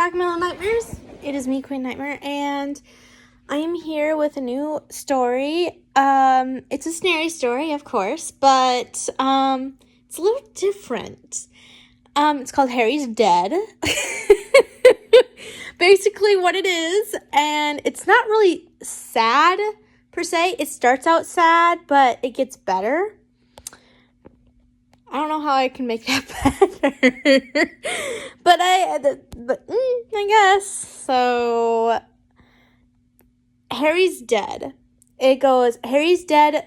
back, Mellow Nightmares. It is me, Queen Nightmare, and I am here with a new story. It's a Snarry story, of course, but it's a little different. It's called Harry's Dead. Basically what it is, and it's not really sad, per se. It starts out sad, but it gets better. I don't know how I can make that better, but I guess. So, Harry's dead. It goes, Harry's dead,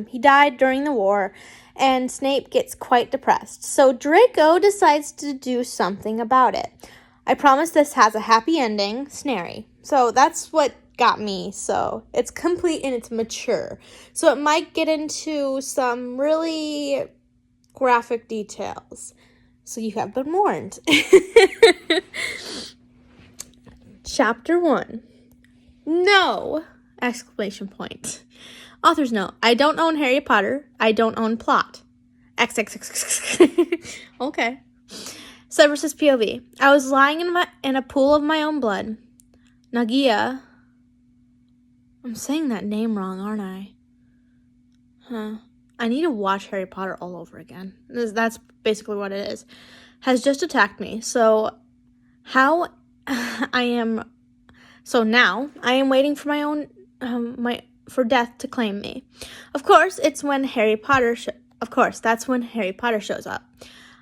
he died during the war, and Snape gets quite depressed. So, Draco decides to do something about it. I promise this has a happy ending, Snarry. So, that's what got me. So, it's complete and it's mature. So, it might get into some really graphic details. So you have been warned. Chapter 1. No! Exclamation point. Author's note. I don't own Harry Potter. I don't own plot. XXX. Okay. Severus' POV. I was lying in a pool of my own blood. Nagia. I'm saying that name wrong, aren't I? Huh. I need to watch Harry Potter all over again. That's basically what it is. Has just attacked me. So now I am waiting for my own for death to claim me. Of course, that's when Harry Potter shows up.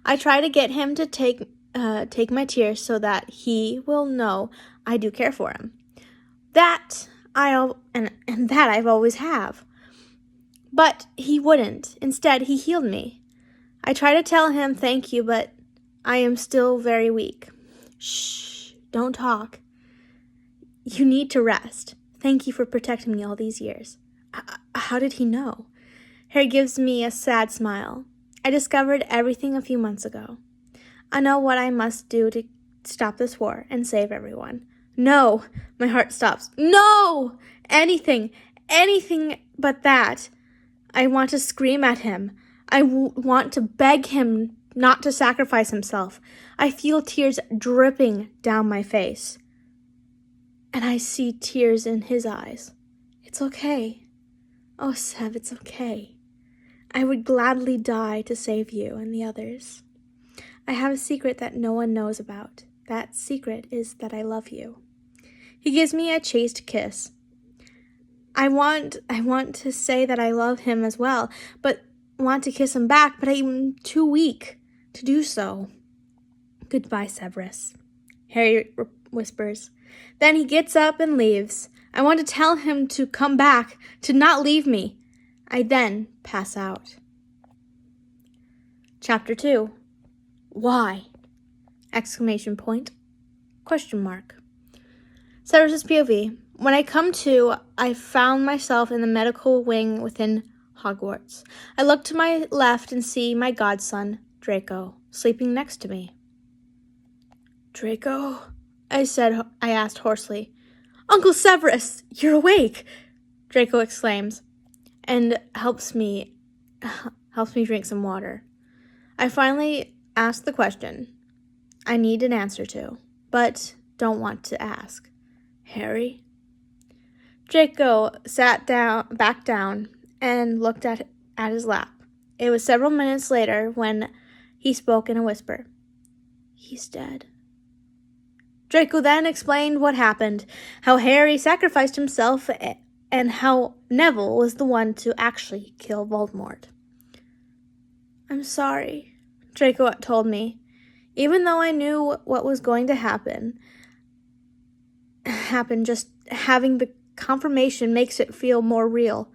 I try to get him to take my tears so that he will know I do care for him. That I've always have. But he wouldn't. Instead, he healed me. I try to tell him thank you, but I am still very weak. Shh, don't talk. You need to rest. Thank you for protecting me all these years. How did he know? Harry gives me a sad smile. I discovered everything a few months ago. I know what I must do to stop this war and save everyone. No! My heart stops. No! Anything but that. I want to scream at him. I want to beg him not to sacrifice himself. I feel tears dripping down my face. And I see tears in his eyes. It's okay. Oh, Sev, it's okay. I would gladly die to save you and the others. I have a secret that no one knows about. That secret is that I love you. He gives me a chaste kiss. I want to say that I love him as well, but want to kiss him back, but I'm too weak to do so. Goodbye, Severus, Harry whispers. Then he gets up and leaves. I want to tell him to come back, to not leave me. I then pass out. Chapter 2. Why? Exclamation point. Question mark. Severus' POV. When I come to, I found myself in the medical wing within Hogwarts. I look to my left and see my godson, Draco, sleeping next to me. Draco? I asked hoarsely. Uncle Severus, you're awake! Draco exclaims, and helps me drink some water. I finally ask the question I need an answer to, but don't want to ask. Harry? Draco sat back down, and looked at his lap. It was several minutes later when he spoke in a whisper. He's dead. Draco then explained what happened, how Harry sacrificed himself, and how Neville was the one to actually kill Voldemort. I'm sorry, Draco told me. Even though I knew what was going to happen, just having the confirmation makes it feel more real.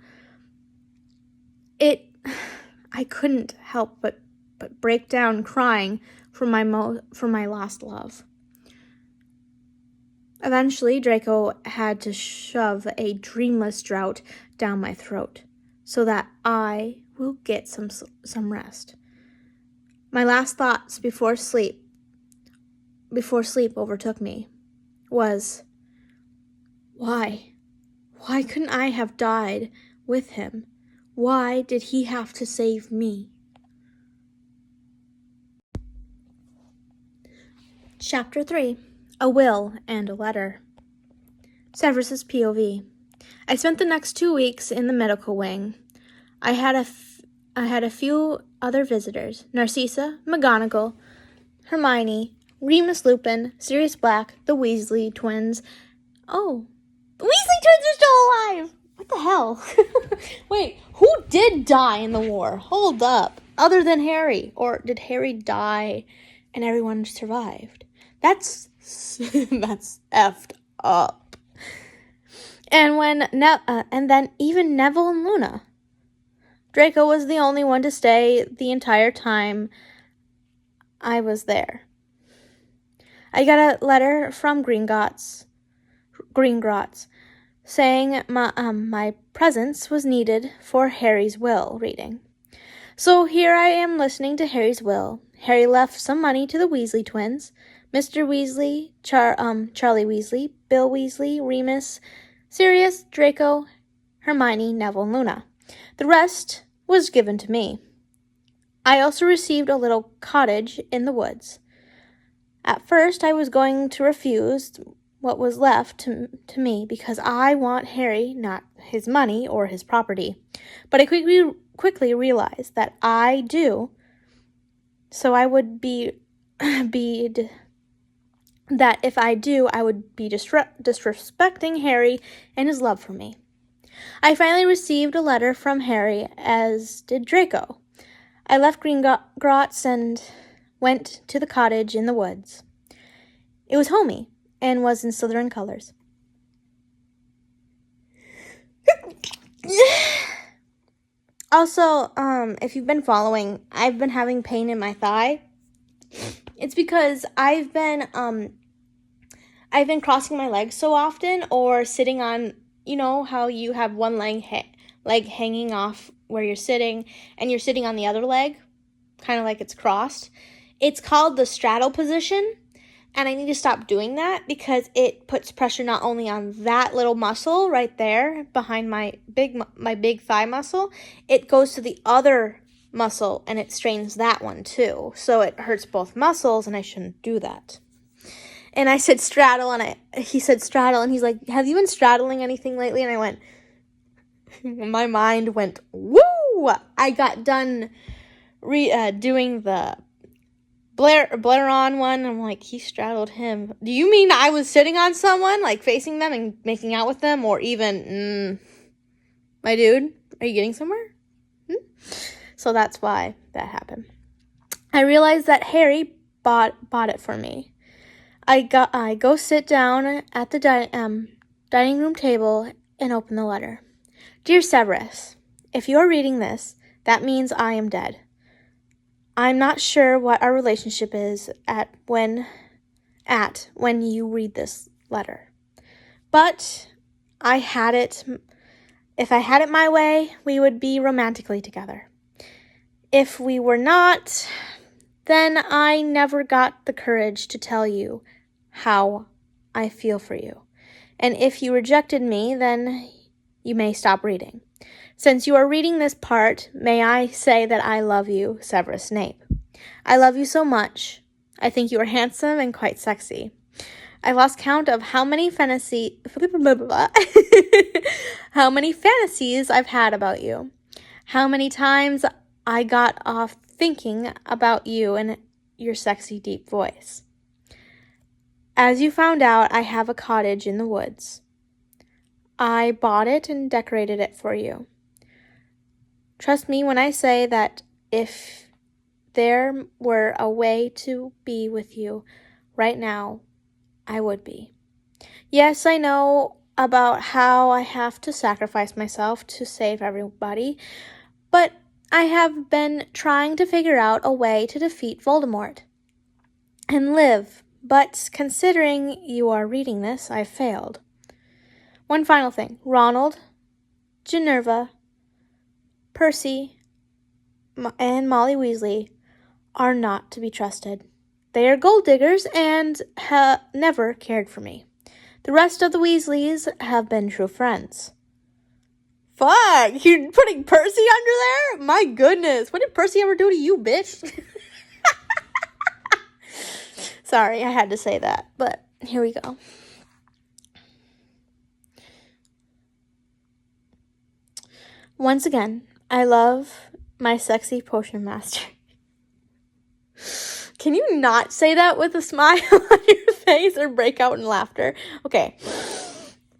I couldn't help but break down crying for my lost love. Eventually, Draco had to shove a dreamless draught down my throat so that I will get some rest. My last thoughts before sleep overtook me was, why? Why couldn't I have died with him? Why did he have to save me? Chapter 3. A will and a letter. Severus's POV. I spent the next 2 weeks in the medical wing. I had a few other visitors. Narcissa, McGonagall, Hermione, Remus Lupin, Sirius Black, the Weasley twins. Oh, the Weasley twins are still alive! What the hell? Wait, who did die in the war? Hold up. Other than Harry. Or did Harry die and everyone survived? That's effed up. And and then even Neville and Luna. Draco was the only one to stay the entire time I was there. I got a letter from Greengrotts saying my presence was needed for Harry's will reading. So here I am listening to Harry's will. Harry left some money to the Weasley twins, Mr. Weasley, Charlie Weasley, Bill Weasley, Remus, Sirius, Draco, Hermione, Neville, and Luna. The rest was given to me. I also received a little cottage in the woods. At first, I was going to refuse what was left to me because I want Harry, not his money or his property. But I quickly realized that I do, so I would that if I do, I would be disrespecting Harry and his love for me. I finally received a letter from Harry, as did Draco. I left Greengrotts and went to the cottage in the woods. It was homey and was in Slytherin colors. Also, if you've been following, I've been having pain in my thigh. It's because I've been crossing my legs so often, or sitting on, you know how you have one leg hanging off where you're sitting, and you're sitting on the other leg, kind of like it's crossed. It's called the straddle position, and I need to stop doing that because it puts pressure not only on that little muscle right there behind my big thigh muscle, it goes to the other muscle and it strains that one too. So it hurts both muscles, and I shouldn't do that. And I said straddle, and he said straddle, and he's like, have you been straddling anything lately? And I went, my mind went, woo! I got done doing the Blair on one. I'm like, he straddled him. Do you mean I was sitting on someone, like facing them and making out with them? Or even, my dude, are you getting somewhere? So that's why that happened. I realized that Harry bought it for me. I go sit down at the dining room table and open the letter. Dear Severus, if you are reading this, that means I am dead. I'm not sure what our relationship is when you read this letter. But if I had it my way, we would be romantically together. If we were not, then I never got the courage to tell you how I feel for you. And if you rejected me, then you may stop reading. Since you are reading this part, may I say that I love you, Severus Snape. I love you so much. I think you are handsome and quite sexy. I lost count of how many fantasies I've had about you. How many times I got off thinking about you and your sexy deep voice. As you found out, I have a cottage in the woods. I bought it and decorated it for you. Trust me when I say that if there were a way to be with you right now, I would be. Yes, I know about how I have to sacrifice myself to save everybody, but I have been trying to figure out a way to defeat Voldemort and live, but considering you are reading this, I've failed. One final thing. Ronald, Ginevra, Percy, and Molly Weasley are not to be trusted. They are gold diggers and never cared for me. The rest of the Weasleys have been true friends. Fuck! You're putting Percy under there? My goodness. What did Percy ever do to you, bitch? Sorry, I had to say that. But Here we go. Once again, I love my sexy potion master. Can you not say that with a smile on your face or break out in laughter? Okay,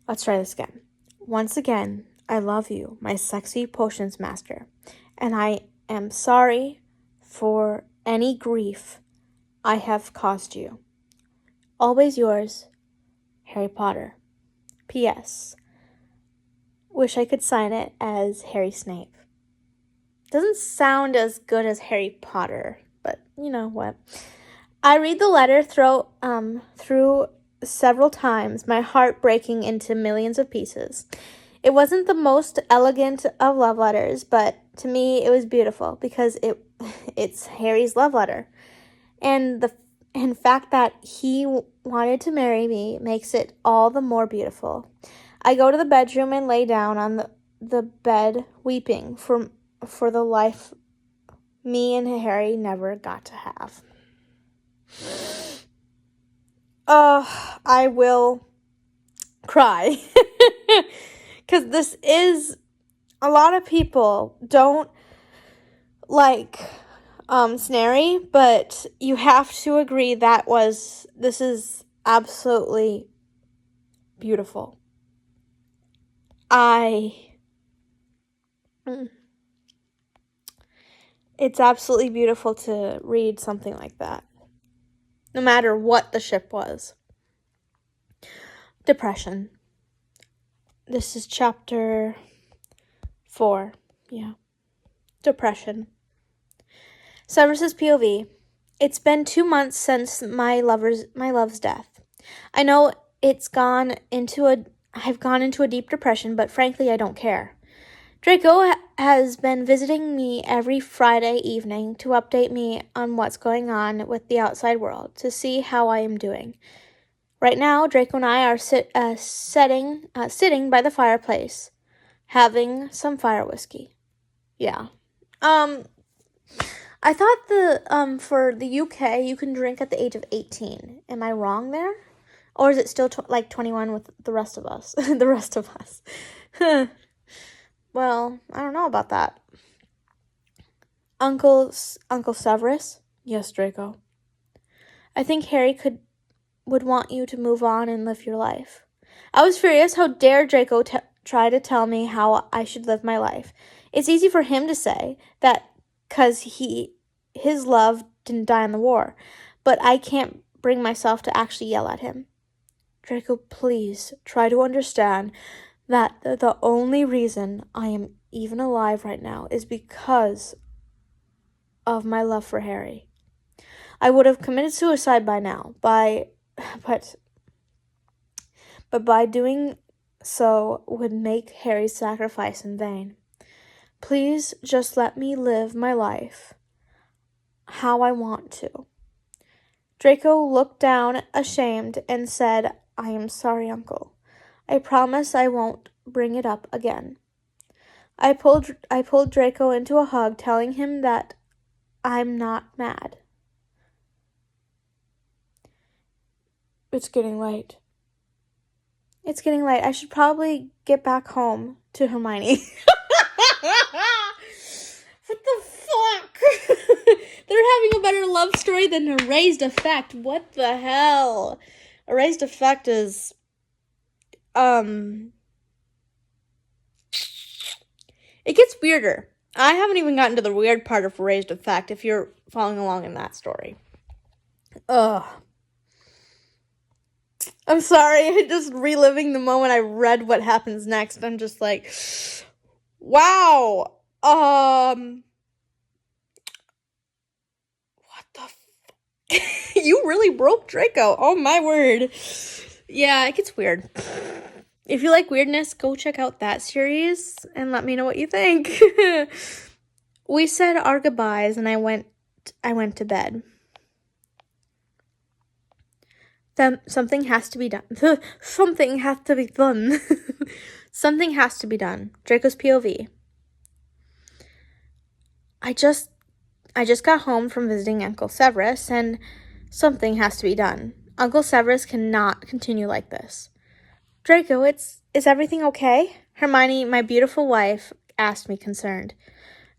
let's try this again. Once again, I love you, my sexy potions master, and I am sorry for any grief I have caused you. Always yours, Harry Potter. P.S. Wish I could sign it as Harry Snape. Doesn't sound as good as Harry Potter, but you know what. I read the letter through several times, my heart breaking into millions of pieces. It wasn't the most elegant of love letters, but to me it was beautiful because it's Harry's love letter. And the fact that he wanted to marry me makes it all the more beautiful. I go to the bedroom and lay down on the bed weeping for the life me and Harry never got to have. I will cry. Because this is, a lot of people don't like Snarry, but you have to agree this is absolutely beautiful. It's absolutely beautiful to read something like that, no matter what the ship was. Depression. This is chapter 4. Yeah. Depression. Severus's POV. It's been 2 months since my love's death. I know I've gone into a deep depression, but frankly, I don't care. Draco has been visiting me every Friday evening to update me on what's going on with the outside world, to see how I am doing. Right now, Draco and I are sitting by the fireplace, having some fire whiskey. Yeah. I thought for the UK, you can drink at the age of 18. Am I wrong there? Or is it still 21 with the rest of us? The rest of us. Well, I don't know about that. Uncle Severus? Yes, Draco. I think Harry would want you to move on and live your life. I was furious. How dare Draco try to tell me how I should live my life. It's easy for him to say that because his love didn't die in the war, but I can't bring myself to actually yell at him. Draco, please try to understand that the only reason I am even alive right now is because of my love for Harry. I would have committed suicide by now, but by doing so would make Harry's sacrifice in vain. Please just let me live my life how I want to. Draco looked down, ashamed, and said, I am sorry, Uncle. I promise I won't bring it up again. I pulled Draco into a hug, telling him that I'm not mad. It's getting late. I should probably get back home to Hermione. What the fuck? They're having a better love story than Erased Effect. What the hell? Erased Effect is... It gets weirder. I haven't even gotten to the weird part of Erased Effect, if you're following along in that story. Ugh. I'm sorry, I'm just reliving the moment I read what happens next. I'm just like, wow. What the You really broke Draco. Oh my word. Yeah, it gets weird. If you like weirdness, go check out that series and let me know what you think. We said our goodbyes and I went to bed. Something has to be done. Something has to be done. Something has to be done. Draco's POV. I just got home from visiting Uncle Severus, and something has to be done. Uncle Severus cannot continue like this. Draco, is everything okay? Hermione, my beautiful wife, asked me concerned.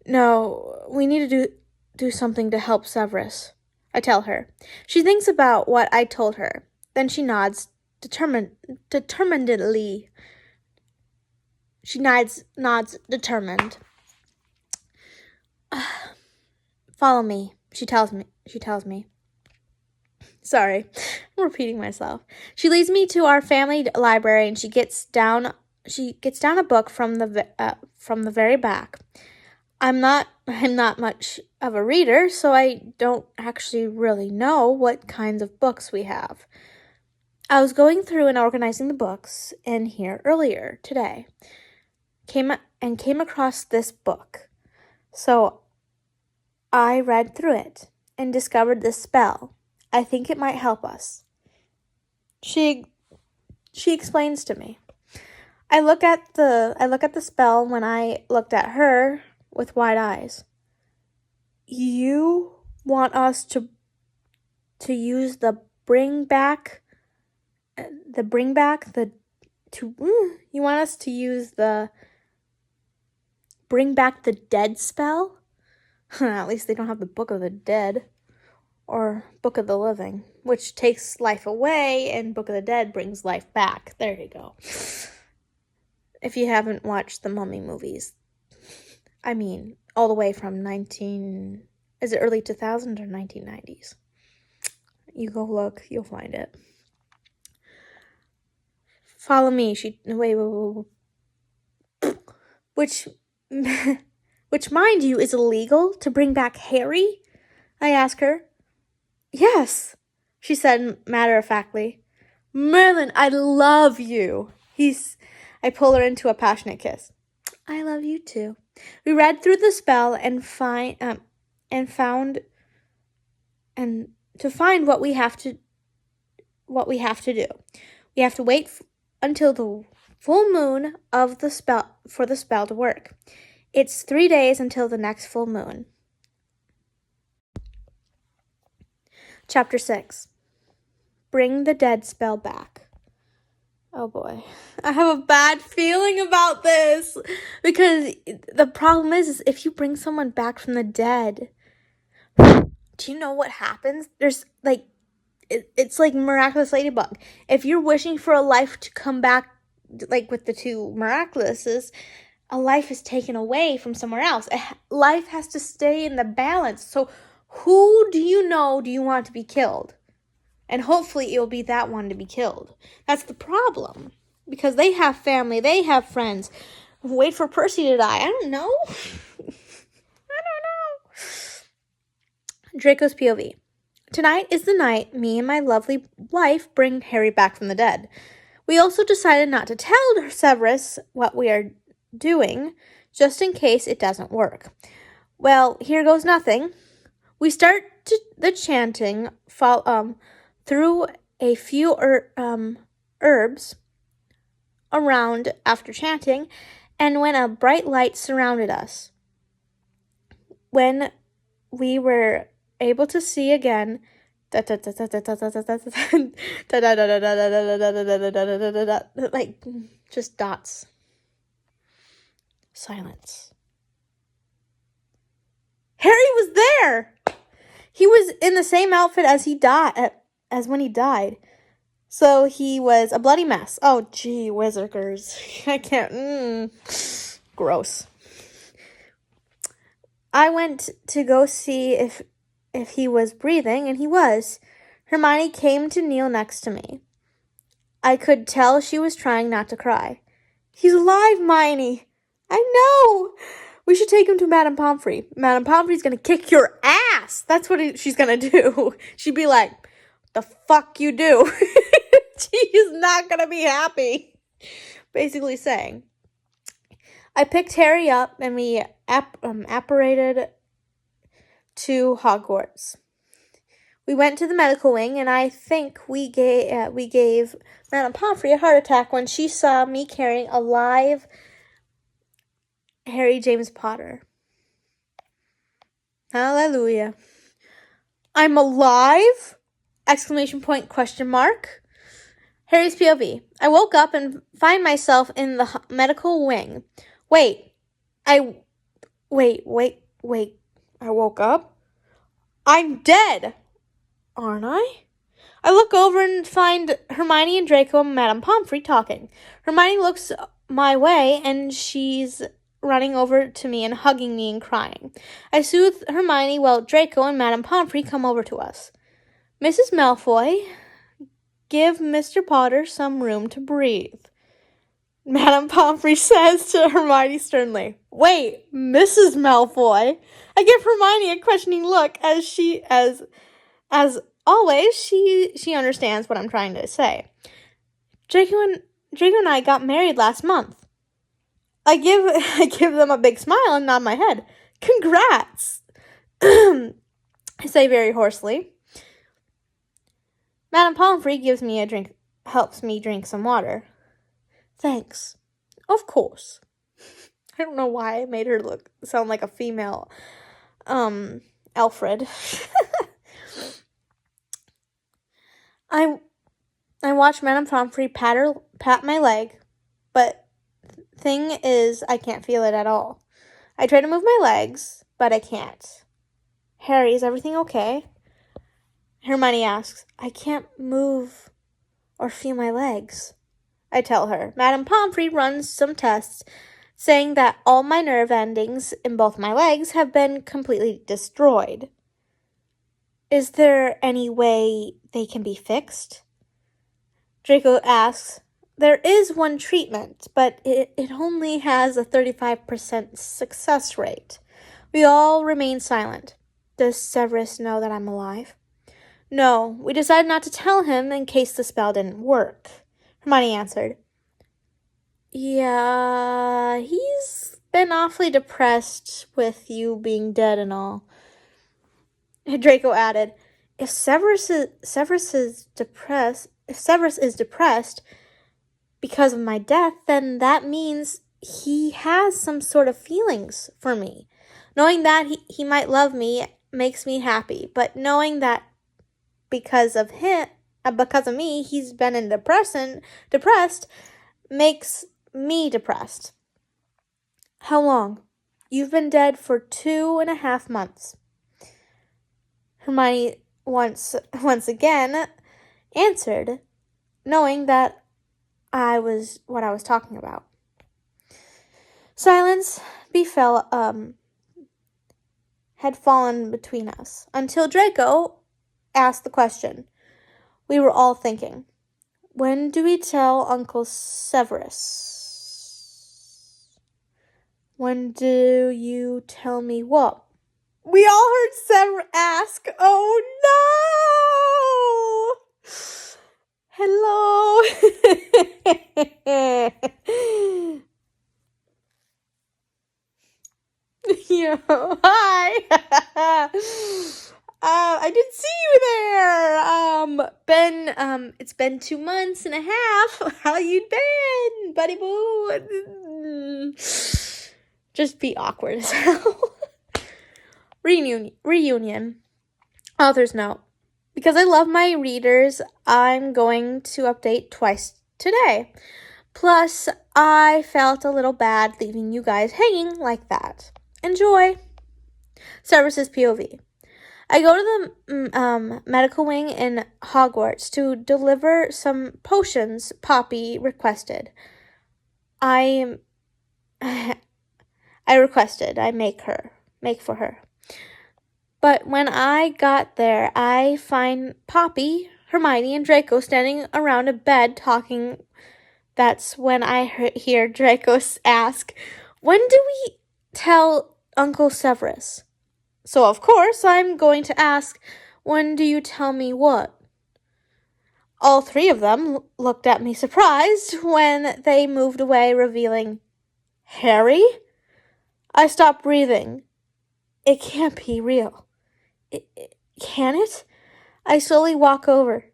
No, we need to do something to help Severus, I tell her. She thinks about what I told her. Then she nods determinedly. She nods determined. Follow me, she tells me. Sorry, I'm repeating myself. She leads me to our family library and she gets down a book from the very back. I'm not much of a reader, so I don't actually really know what kinds of books we have. I was going through and organizing the books in here earlier today. Came across this book. So I read through it and discovered this spell. I think it might help us. She explains to me. I look at the spell when I looked at her with wide eyes. You want us to use you want us to use the bring back the dead spell? At least they don't have the Book of the Dead or Book of the Living, which takes life away and Book of the Dead brings life back. There you go. If you haven't watched the Mummy movies, I mean, all the way from is it early 2000s or 1990s? You go look, you'll find it. Follow me. Wait. Which, mind you, is illegal to bring back Harry? I ask her. Yes, she said matter-of-factly. Merlin, I love you. I pull her into a passionate kiss. I love you too. We read through the spell and find what we have to do. We have to wait until the full moon of the spell for the spell to work. It's 3 days until the next full moon. Chapter 6. Bring the dead spell back. Oh boy. I have a bad feeling about this because the problem is if you bring someone back from the dead, do you know what happens? There's it's like Miraculous Ladybug. If you're wishing for a life to come back, like with the two Miraculouses, a life is taken away from somewhere else. Life has to stay in the balance. So who do you want to be killed? And hopefully it will be that one to be killed. That's the problem. Because they have family, they have friends. Wait for Percy to die. I don't know. Draco's POV. Tonight is the night me and my lovely wife bring Harry back from the dead. We also decided not to tell Severus what we are doing, just in case it doesn't work. Well, here goes nothing. We start the chanting through a few herbs around after chanting, and when a bright light surrounded us. When we were able to see again, like just dots. Silence. Harry was there. He was in the same outfit as when he died. So he was a bloody mess. Oh, gee, whizzers. I can't. Gross. I went to go see if he was breathing, and he was. Hermione came to kneel next to me. I could tell she was trying not to cry. He's alive, Hermione. I know. We should take him to Madame Pomfrey. Madame Pomfrey's gonna kick your ass. That's what she's gonna do. She'd be like, the fuck you do? She's not gonna be happy. Basically saying. I picked Harry up and we apparated to Hogwarts. We went to the medical wing, and I think we gave Madame Pomfrey a heart attack when she saw me carrying a live Harry James Potter. Hallelujah. I'm alive? Exclamation point, question mark. Harry's POV. I woke up and find myself in the medical wing. Wait. I woke up? I'm dead, aren't I? I look over and find Hermione and Draco and Madame Pomfrey talking. Hermione looks my way and she's running over to me and hugging me and crying. I soothe Hermione while Draco and Madame Pomfrey come over to us. Mrs. Malfoy, give Mr. Potter some room to breathe, Madame Pomfrey says to Hermione sternly. Wait, Mrs. Malfoy? I give Hermione a questioning look as always, she understands what I'm trying to say. Draco and I got married last month. I give them a big smile and nod my head. Congrats! I say very hoarsely. Madame Pomfrey gives me a drink, helps me drink some water. Thanks. Of course. I don't know why I made her sound like a female Alfred. I watch Madame Pomfrey pat my leg, but thing is, I can't feel it at all. I try to move my legs, but I can't. Harry, is everything okay? Hermione asks. I can't move or feel my legs. I tell her. Madame Pomfrey runs some tests, saying that all my nerve endings in both my legs have been completely destroyed. Is there any way they can be fixed? Draco asks. There is one treatment, but it only has a 35% success rate. We all remain silent. Does Severus know that I'm alive? No, we decided not to tell him in case the spell didn't work. Hermione answered. Yeah, he's been awfully depressed with you being dead and all. Draco added, if Severus is depressed because of my death, then that means he has some sort of feelings for me. Knowing that he might love me makes me happy, but knowing that because of me, he's been depressed makes me depressed. How long? You've been dead for 2.5 months. Hermione once again answered, knowing that I was what I was talking about. Silence had fallen between us until Draco asked the question. We were all thinking, when do we tell Uncle Severus? When do you tell me what? We all heard Severus ask, oh no! Hello! Yeah, hi! I didn't see you there. It's been 2 months and a half. How you been, buddy boo? Just be awkward as hell. Reunion. Author's note. Because I love my readers, I'm going to update twice today. Plus, I felt a little bad leaving you guys hanging like that. Enjoy. Severus's POV. I go to the medical wing in Hogwarts to deliver some potions Poppy requested. I requested I make for her. But when I got there, I find Poppy, Hermione, and Draco standing around a bed talking. That's when I hear Draco ask, when do we tell Uncle Severus? So, of course, I'm going to ask, when do you tell me what? All 3 of them looked at me surprised when they moved away, revealing, Harry? I stopped breathing. It can't be real. Can it? I slowly walk over.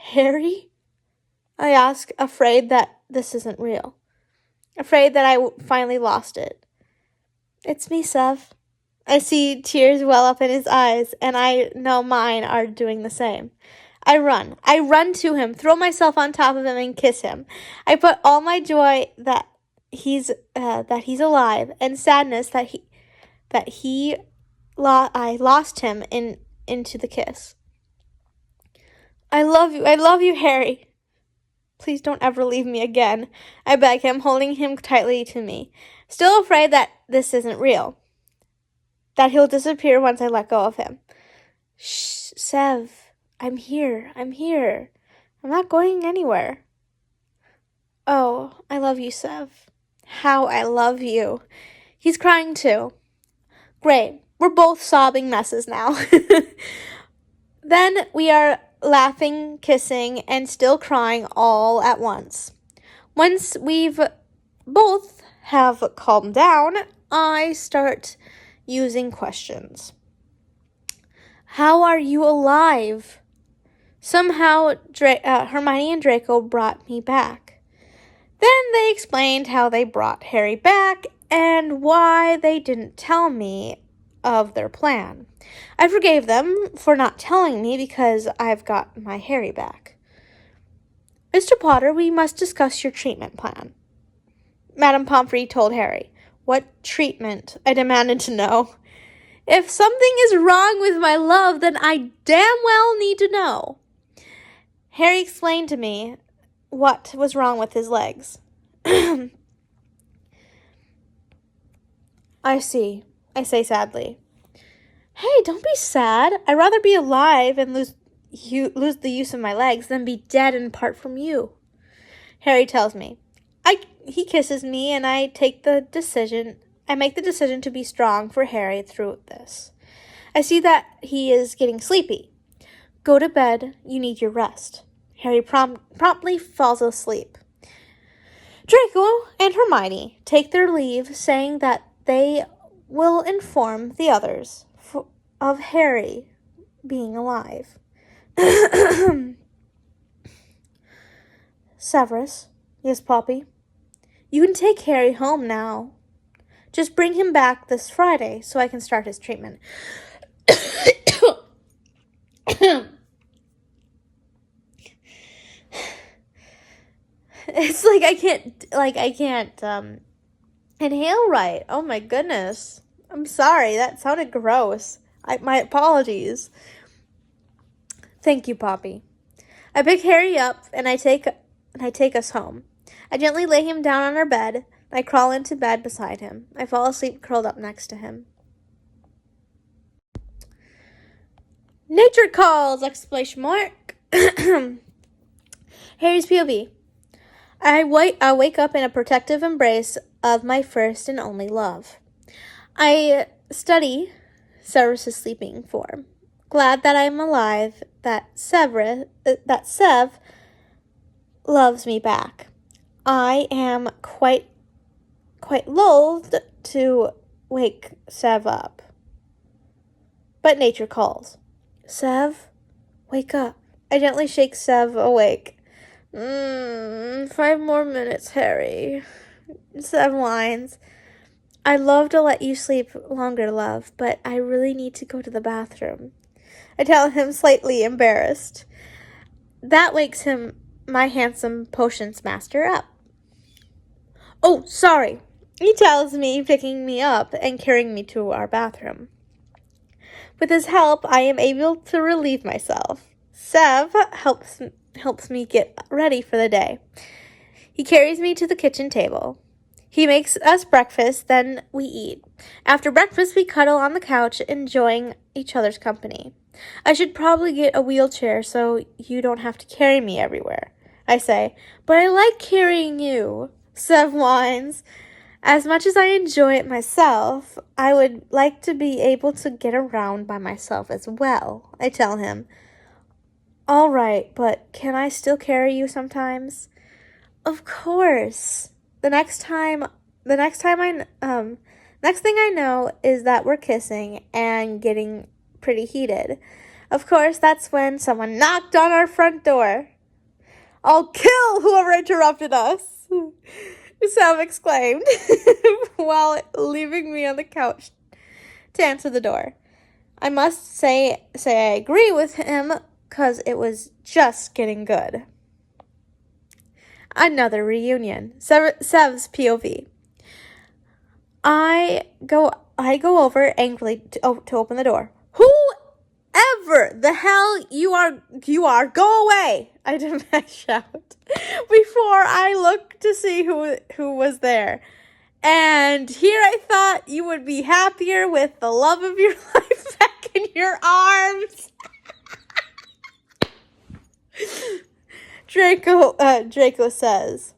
Harry? I ask, afraid that this isn't real. Afraid that I finally lost it. It's me, Sev. I see tears well up in his eyes, and I know mine are doing the same. I run to him, throw myself on top of him, and kiss him. I put all my joy that he's alive, and sadness that I lost him into the kiss. I love you, Harry. Please don't ever leave me again, I beg him, holding him tightly to me, still afraid that this isn't real, that he'll disappear once I let go of him. Shh, Sev. I'm here. I'm not going anywhere. Oh, I love you, Sev. How I love you. He's crying too. Great. We're both sobbing messes now. Then we are laughing, kissing, and still crying all at once. Once we've both have calmed down, I start using questions. How are you alive? Somehow, Hermione and Draco brought me back. Then they explained how they brought Harry back and why they didn't tell me of their plan. I forgave them for not telling me because I've got my Harry back. Mr. Potter, we must discuss your treatment plan, Madame Pomfrey told Harry. What treatment? I demanded to know. If something is wrong with my love, then I damn well need to know. Harry explained to me what was wrong with his legs. I see, I say sadly. Hey, don't be sad. I'd rather be alive and lose the use of my legs than be dead and part from you, Harry tells me. He kisses me, and I make the decision to be strong for Harry through this. I see that he is getting sleepy. Go to bed. You need your rest. Harry promptly falls asleep. Draco and Hermione take their leave, saying that they will inform the others of Harry being alive. Severus, yes, Poppy, you can take Harry home now. Just bring him back this Friday so I can start his treatment. It's like I can't inhale right. Oh my goodness. I'm sorry, that sounded gross. My apologies. Thank you, Poppy. I pick Harry up and I take us home. I gently lay him down on our bed. I crawl into bed beside him. I fall asleep curled up next to him. Nature calls! Exclamation mark. Harry's POV. I wake up in a protective embrace of my first and only love. I study Severus' sleeping form. Glad that I'm alive, that Sev loves me back. I am quite loath to wake Sev up. But nature calls. Sev, wake up. I gently shake Sev awake. 5 more minutes, Harry. Sev whines. I'd love to let you sleep longer, love, but I really need to go to the bathroom. I tell him, slightly embarrassed. That wakes him, my handsome potions master, up. Oh, sorry, he tells me, picking me up and carrying me to our bathroom. With his help, I am able to relieve myself. Sev helps me get ready for the day. He carries me to the kitchen table. He makes us breakfast, then we eat. After breakfast, we cuddle on the couch, enjoying each other's company. I should probably get a wheelchair so you don't have to carry me everywhere, I say. But I like carrying you, Sev whines. As much as I enjoy it myself, I would like to be able to get around by myself as well, I tell him. All right, but can I still carry you sometimes? Of course. The next thing I know is that we're kissing and getting pretty heated. Of course, that's when someone knocked on our front door. I'll kill whoever interrupted us, Sam exclaimed, while leaving me on the couch to answer the door. I must say I agree with him 'cause it was just getting good. Another reunion. Sev's POV. I go over angrily to open the door. Whoever the hell you are, go away! I shout before I look to see who was there. And here I thought you would be happier with the love of your life back in your arms. Draco says.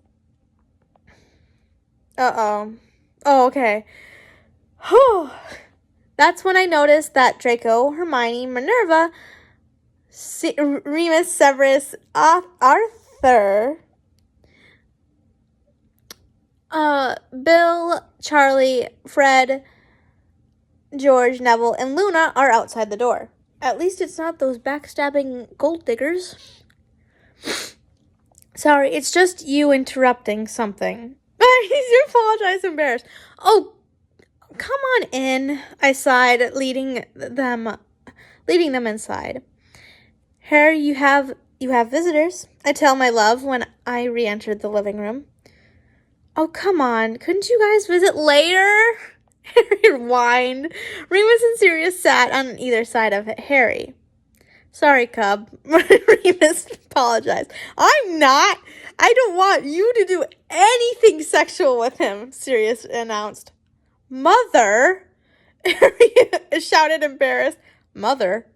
Uh-oh. Oh, okay. Whew. That's when I noticed that Draco, Hermione, Minerva, Remus, Severus, Arthur, Bill, Charlie, Fred, George, Neville, and Luna are outside the door. At least it's not those backstabbing gold diggers. Sorry, it's just you interrupting something. You apologize, embarrassed. Oh, come on in, I sighed, leading them inside. Harry, you have visitors, I tell my love when I re-entered the living room. Oh, come on, couldn't you guys visit later? Harry whined. Remus and Sirius sat on either side of Harry. Sorry, Cub. Remus apologized. I don't want you to do anything sexual with him, Sirius announced. Mother? Harry shouted, embarrassed. Mother?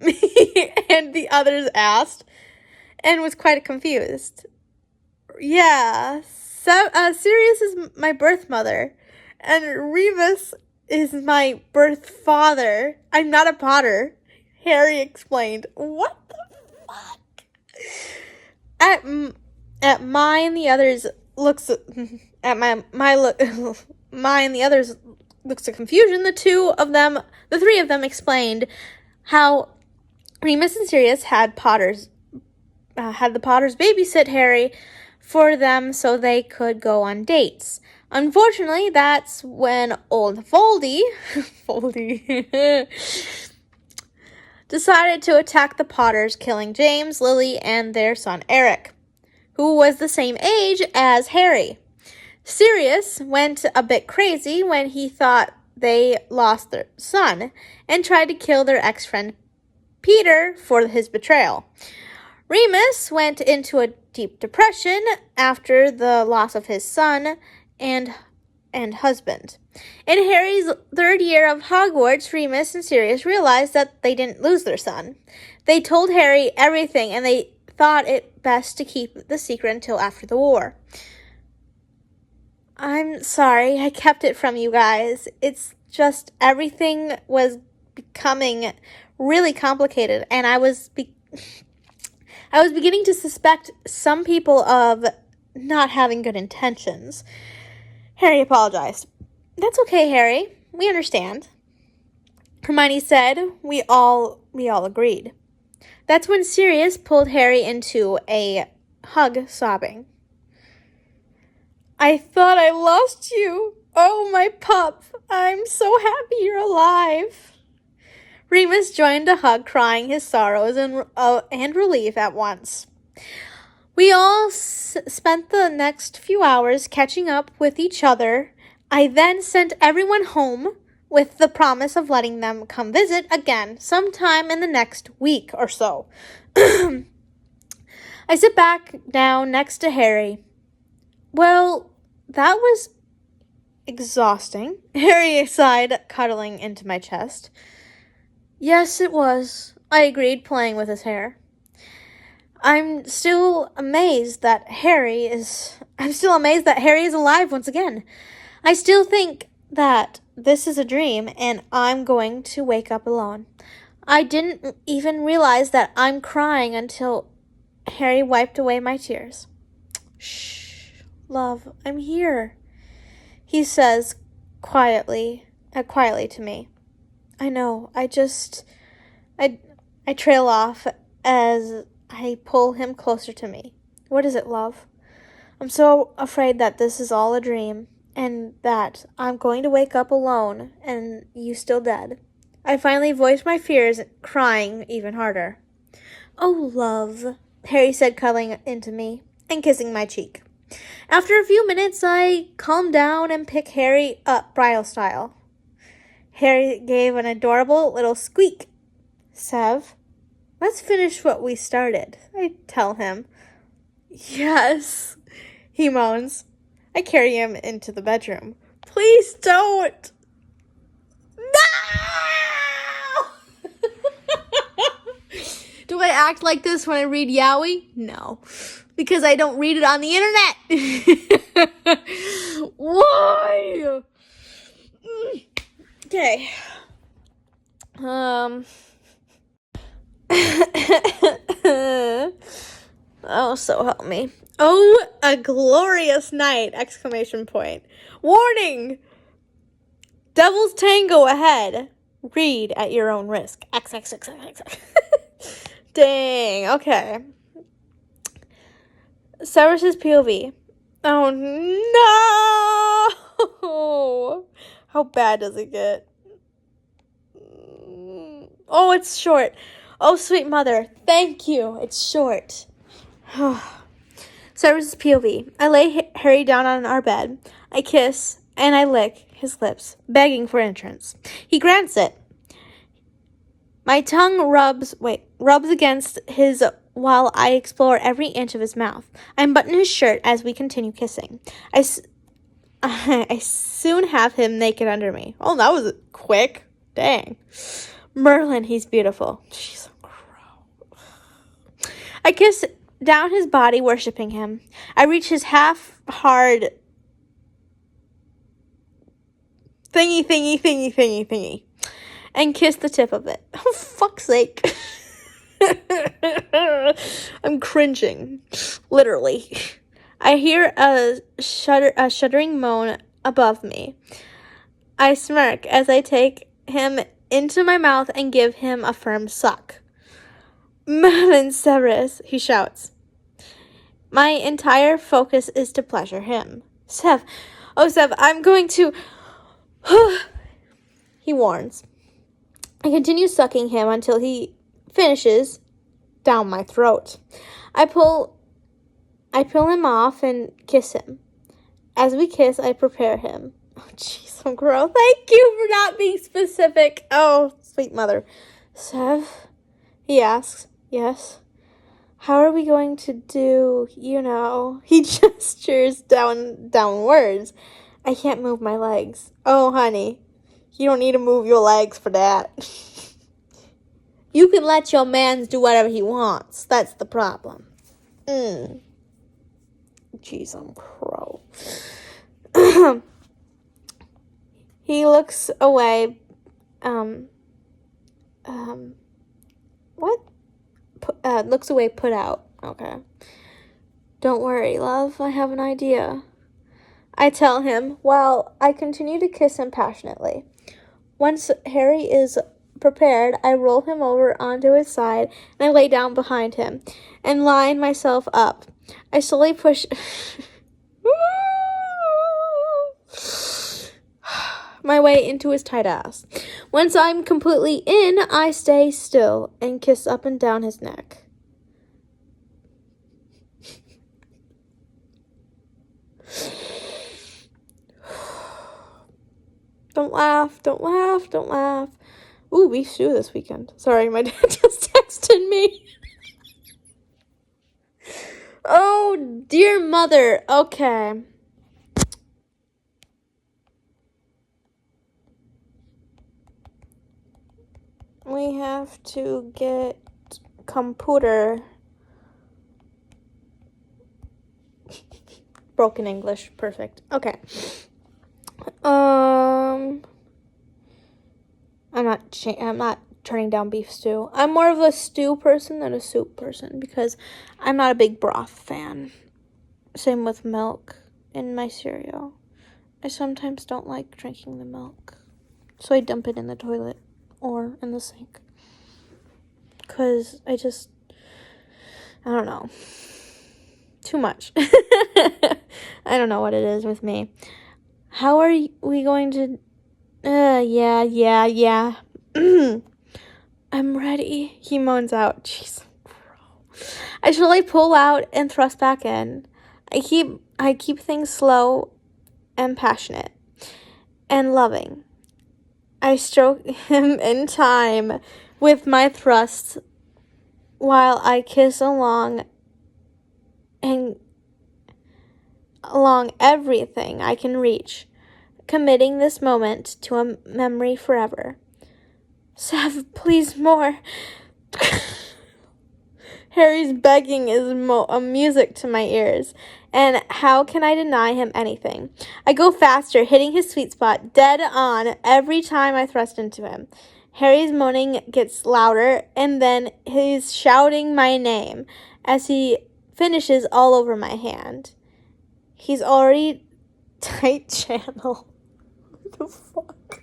And the others asked, and was quite confused. Yeah, Sirius is my birth mother, and Remus is my birth father. I'm not a Potter, Harry explained. What the fuck? At my and the others looks at confusion. The three of them explained how Remus and Sirius had the Potters babysit Harry for them so they could go on dates. Unfortunately, that's when old Voldy decided to attack the Potters, killing James, Lily, and their son Eric, who was the same age as Harry. Sirius went a bit crazy when he thought they lost their son and tried to kill their ex-friend Peter for his betrayal. Remus went into a deep depression after the loss of his son and husband. In Harry's third year of Hogwarts, Remus and Sirius realized that they didn't lose their son. They told Harry everything, and they thought it best to keep the secret until after the war. I'm sorry, I kept it from you guys. It's just everything was becoming really complicated, and I was beginning to suspect some people of not having good intentions. Harry apologized. That's okay, Harry. We understand. Hermione said. We all agreed. That's when Sirius pulled Harry into a hug, sobbing. I thought I lost you. Oh, my pup. I'm so happy you're alive. Remus joined the hug, crying his sorrows and relief at once. We all spent the next few hours catching up with each other. I then sent everyone home with the promise of letting them come visit again sometime in the next week or so. I sit back down next to Harry. Well, that was exhausting, Harry sighed, cuddling into my chest. Yes, it was, I agreed, playing with his hair. I'm still amazed that Harry is alive once again. I still think that this is a dream and I'm going to wake up alone. I didn't even realize that I'm crying until Harry wiped away my tears. Shh, love, I'm here, he says quietly to me. I know, I trail off as I pull him closer to me. What is it, love? I'm so afraid that this is all a dream, and that I'm going to wake up alone, and you still dead. I finally voiced my fears, crying even harder. Oh, love, Harry said, cuddling into me and kissing my cheek. After a few minutes, I calmed down and picked Harry up bridal style. Harry gave an adorable little squeak. Sev, let's finish what we started, I tell him. Yes, he moans. I carry him into the bedroom. Please don't. No! Do I act like this when I read Yowie? No, because I don't read it on the internet. Why? Okay. Oh, so help me. Oh, a glorious night! Exclamation point. Warning! Devil's Tango ahead. Read at your own risk. XXXXX. Dang, okay. Severus's POV. Oh, no! How bad does it get? Oh, it's short. Oh, sweet mother. Thank you. It's short. Severus's POV. I lay Harry down on our bed. I kiss and I lick his lips, begging for entrance. He grants it. My tongue rubs against his while I explore every inch of his mouth. I unbutton his shirt as we continue kissing. I soon have him naked under me. Oh, that was quick. Dang. Merlin, he's beautiful. She's a crow. I kiss down his body, worshipping him. I reach his half-hard thingy, and kiss the tip of it. Oh, fuck's sake. I'm cringing. Literally. I hear a shuddering moan above me. I smirk as I take him into my mouth and give him a firm suck. Merlin Severus, he shouts. My entire focus is to pleasure him. Sev, I'm going to... He warns. I continue sucking him until he finishes down my throat. I pull him off and kiss him. As we kiss, I prepare him. Oh, jeez, I'm gross. Thank you for not being specific. Oh, sweet mother. Sev, he asks. Yes. How are we going to do, He gestures downwards. I can't move my legs. Oh, honey, you don't need to move your legs for that. You can let your man do whatever he wants. That's the problem. Jeez, I'm crow. He looks away. What? Looks away, put out. Okay. Don't worry, love. I have an idea. I tell him while I continue to kiss him passionately. Once Harry is prepared, I roll him over onto his side and I lay down behind him and line myself up. I slowly push my way into his tight ass. Once I'm completely in, I stay still and kiss up and down his neck. Don't laugh. Ooh, beef stew this weekend. Sorry, my dad just texted me. Oh, dear mother. Okay. We have to get computer. Broken English. Perfect. Okay. I'm not turning down beef stew. I'm more of a stew person than a soup person because I'm not a big broth fan. Same with milk in my cereal. I sometimes don't like drinking the milk, so I dump it in the toilet or in the sink. Because I don't know. Too much. I don't know what it is with me. How are we going to... yeah. I'm ready. He moans out. Jeez. I slowly pull out and thrust back in. I keep things slow and passionate and loving. I stroke him in time with my thrusts while I kiss along everything I can reach, committing this moment to a memory forever. Sev, please more. Harry's begging is music to my ears, and how can I deny him anything? I go faster, hitting his sweet spot dead on every time I thrust into him. Harry's moaning gets louder, and then he's shouting my name as he finishes all over my hand. He's already tight channel. What the fuck?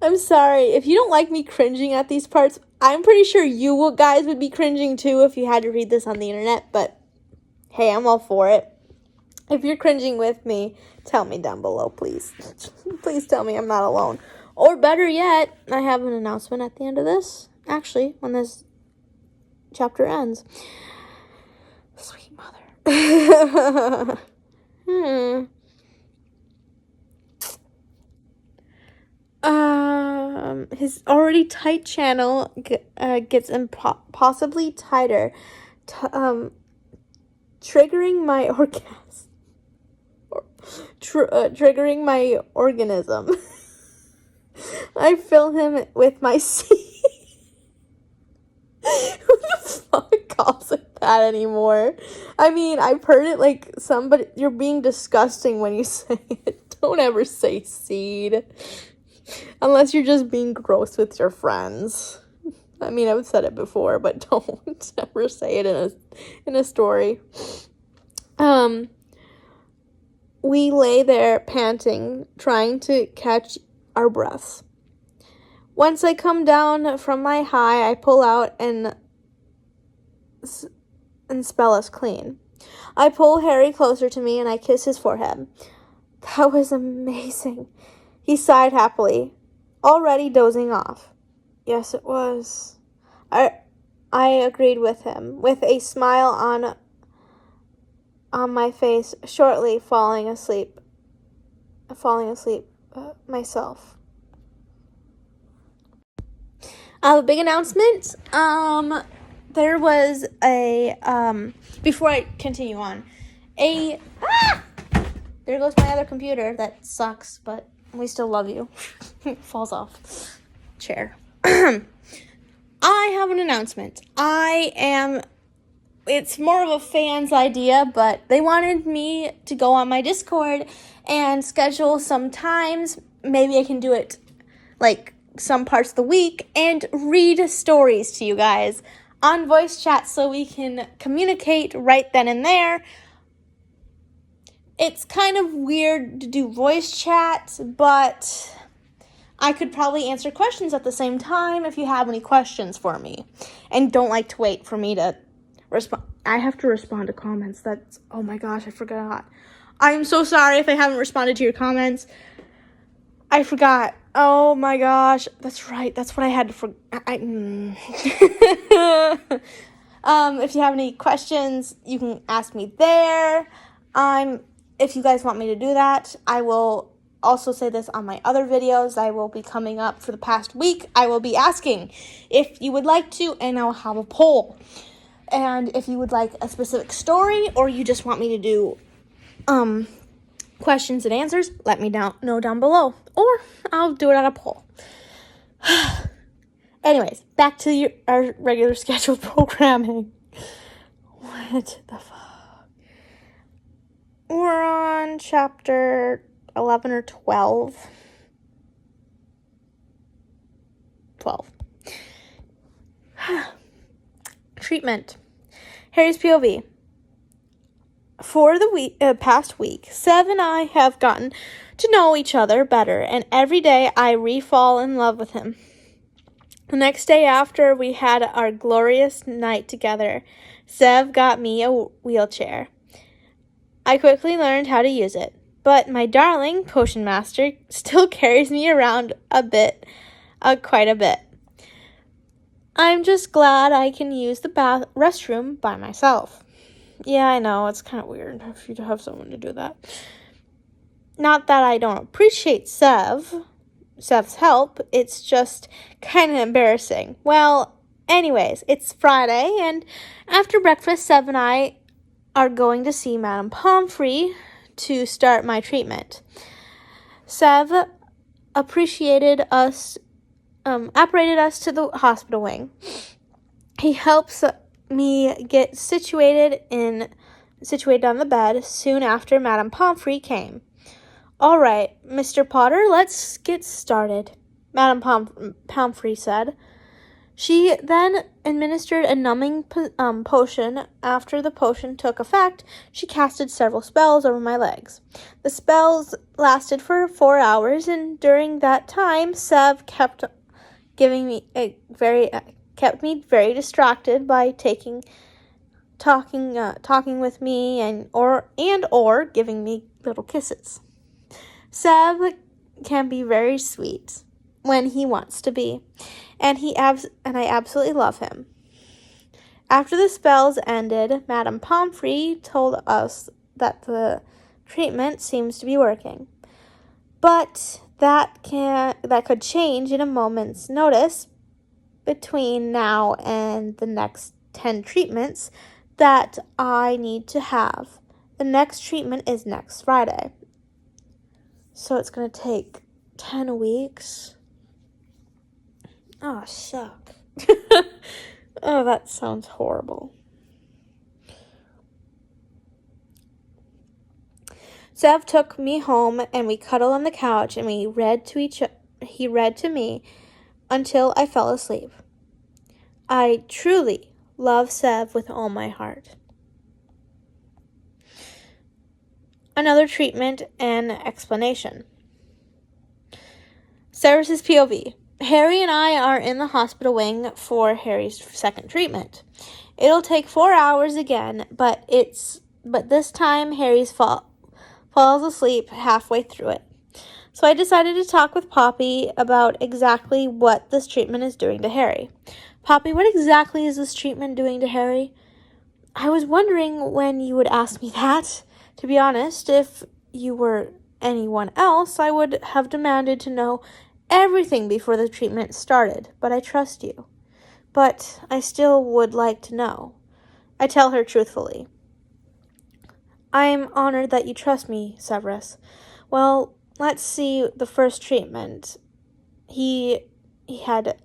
I'm sorry. If you don't like me cringing at these parts, I'm pretty sure you guys would be cringing too if you had to read this on the internet, but hey, I'm all for it. If you're cringing with me, tell me down below, please. Please tell me I'm not alone. Or better yet, I have an announcement at the end of this. Actually, when this chapter ends. Sweet mother. His already tight channel gets possibly tighter, triggering my orgasm. Triggering my organism. I fill him with my seed. Who the fuck calls it that anymore? I mean, I've heard it like somebody, you're being disgusting when you say it. Don't ever say seed. Unless you're just being gross with your friends. I mean, I've said it before, but don't ever say it in a story. We lay there panting, trying to catch our breaths. Once I come down from my high, I pull out and spell us clean. I pull Harry closer to me and I kiss his forehead. That was amazing. He sighed happily, already dozing off. Yes, it was. I agreed with him, with a smile on my face, shortly falling asleep myself. I have a big announcement. There was before I continue on, there goes my other computer. That sucks, but we still love you. Falls off chair. I have an announcement. It's more of a fan's idea, but they wanted me to go on my Discord and schedule some times. Maybe I can do it like some parts of the week and read stories to you guys on voice chat so we can communicate right then and there. It's kind of weird to do voice chat, but I could probably answer questions at the same time if you have any questions for me and don't like to wait for me to respond. I have to respond to comments. Oh my gosh, I forgot. I'm so sorry if I haven't responded to your comments. I forgot. Oh my gosh, that's right. That's what I had to forget. If you have any questions, you can ask me there. If you guys want me to do that, I will also say this on my other videos. I will be coming up for the past week. I will be asking if you would like to, and I'll have a poll. And if you would like a specific story, or you just want me to do questions and answers, let me know down below, or I'll do it on a poll. Anyways, back to our regular scheduled programming. What the fuck? We're on chapter 11 or 12. 12. Treatment. Harry's POV. For the past week, Sev and I have gotten to know each other better, and every day I re-fall in love with him. The next day after we had our glorious night together, Sev got me a wheelchair. I quickly learned how to use it, but my darling potion master still carries me around quite a bit. I'm just glad I can use the restroom by myself. Yeah, I know, it's kind of weird if you have someone to do that. Not that I don't appreciate Sev's help, it's just kind of embarrassing. Well, anyways, it's Friday, and after breakfast, Sev and I are going to see Madame Pomfrey to start my treatment. Sev apparated us to the hospital wing. He helps me get situated on the bed soon after Madame Pomfrey came. All right, Mr. Potter, let's get started, Madame Pomfrey said. She then administered a numbing potion. After the potion took effect, she casted several spells over my legs. The spells lasted for 4 hours, and during that time, Sev kept me very distracted by talking with me and or giving me little kisses. Sev can be very sweet when he wants to be, and I absolutely love him. After the spells ended, Madame Pomfrey told us that the treatment seems to be working, but that could change in a moment's notice between now and the next 10 treatments that I need to have. The next treatment is next Friday. So it's going to take 10 weeks. Oh, suck. Oh, that sounds horrible. Sev took me home and we cuddled on the couch and he read to me until I fell asleep. I truly love Sev with all my heart. Another treatment and explanation. Severus's POV. Harry and I are in the hospital wing for Harry's second treatment. It'll take 4 hours again, but this time Harry falls asleep halfway through it. So I decided to talk with Poppy about exactly what this treatment is doing to Harry. Poppy, what exactly is this treatment doing to Harry? I was wondering when you would ask me that. To be honest, if you were anyone else, I would have demanded to know everything before the treatment started, but I trust you. But I still would like to know. I tell her truthfully. I am honored that you trust me, Severus. Well, let's see the first treatment. He had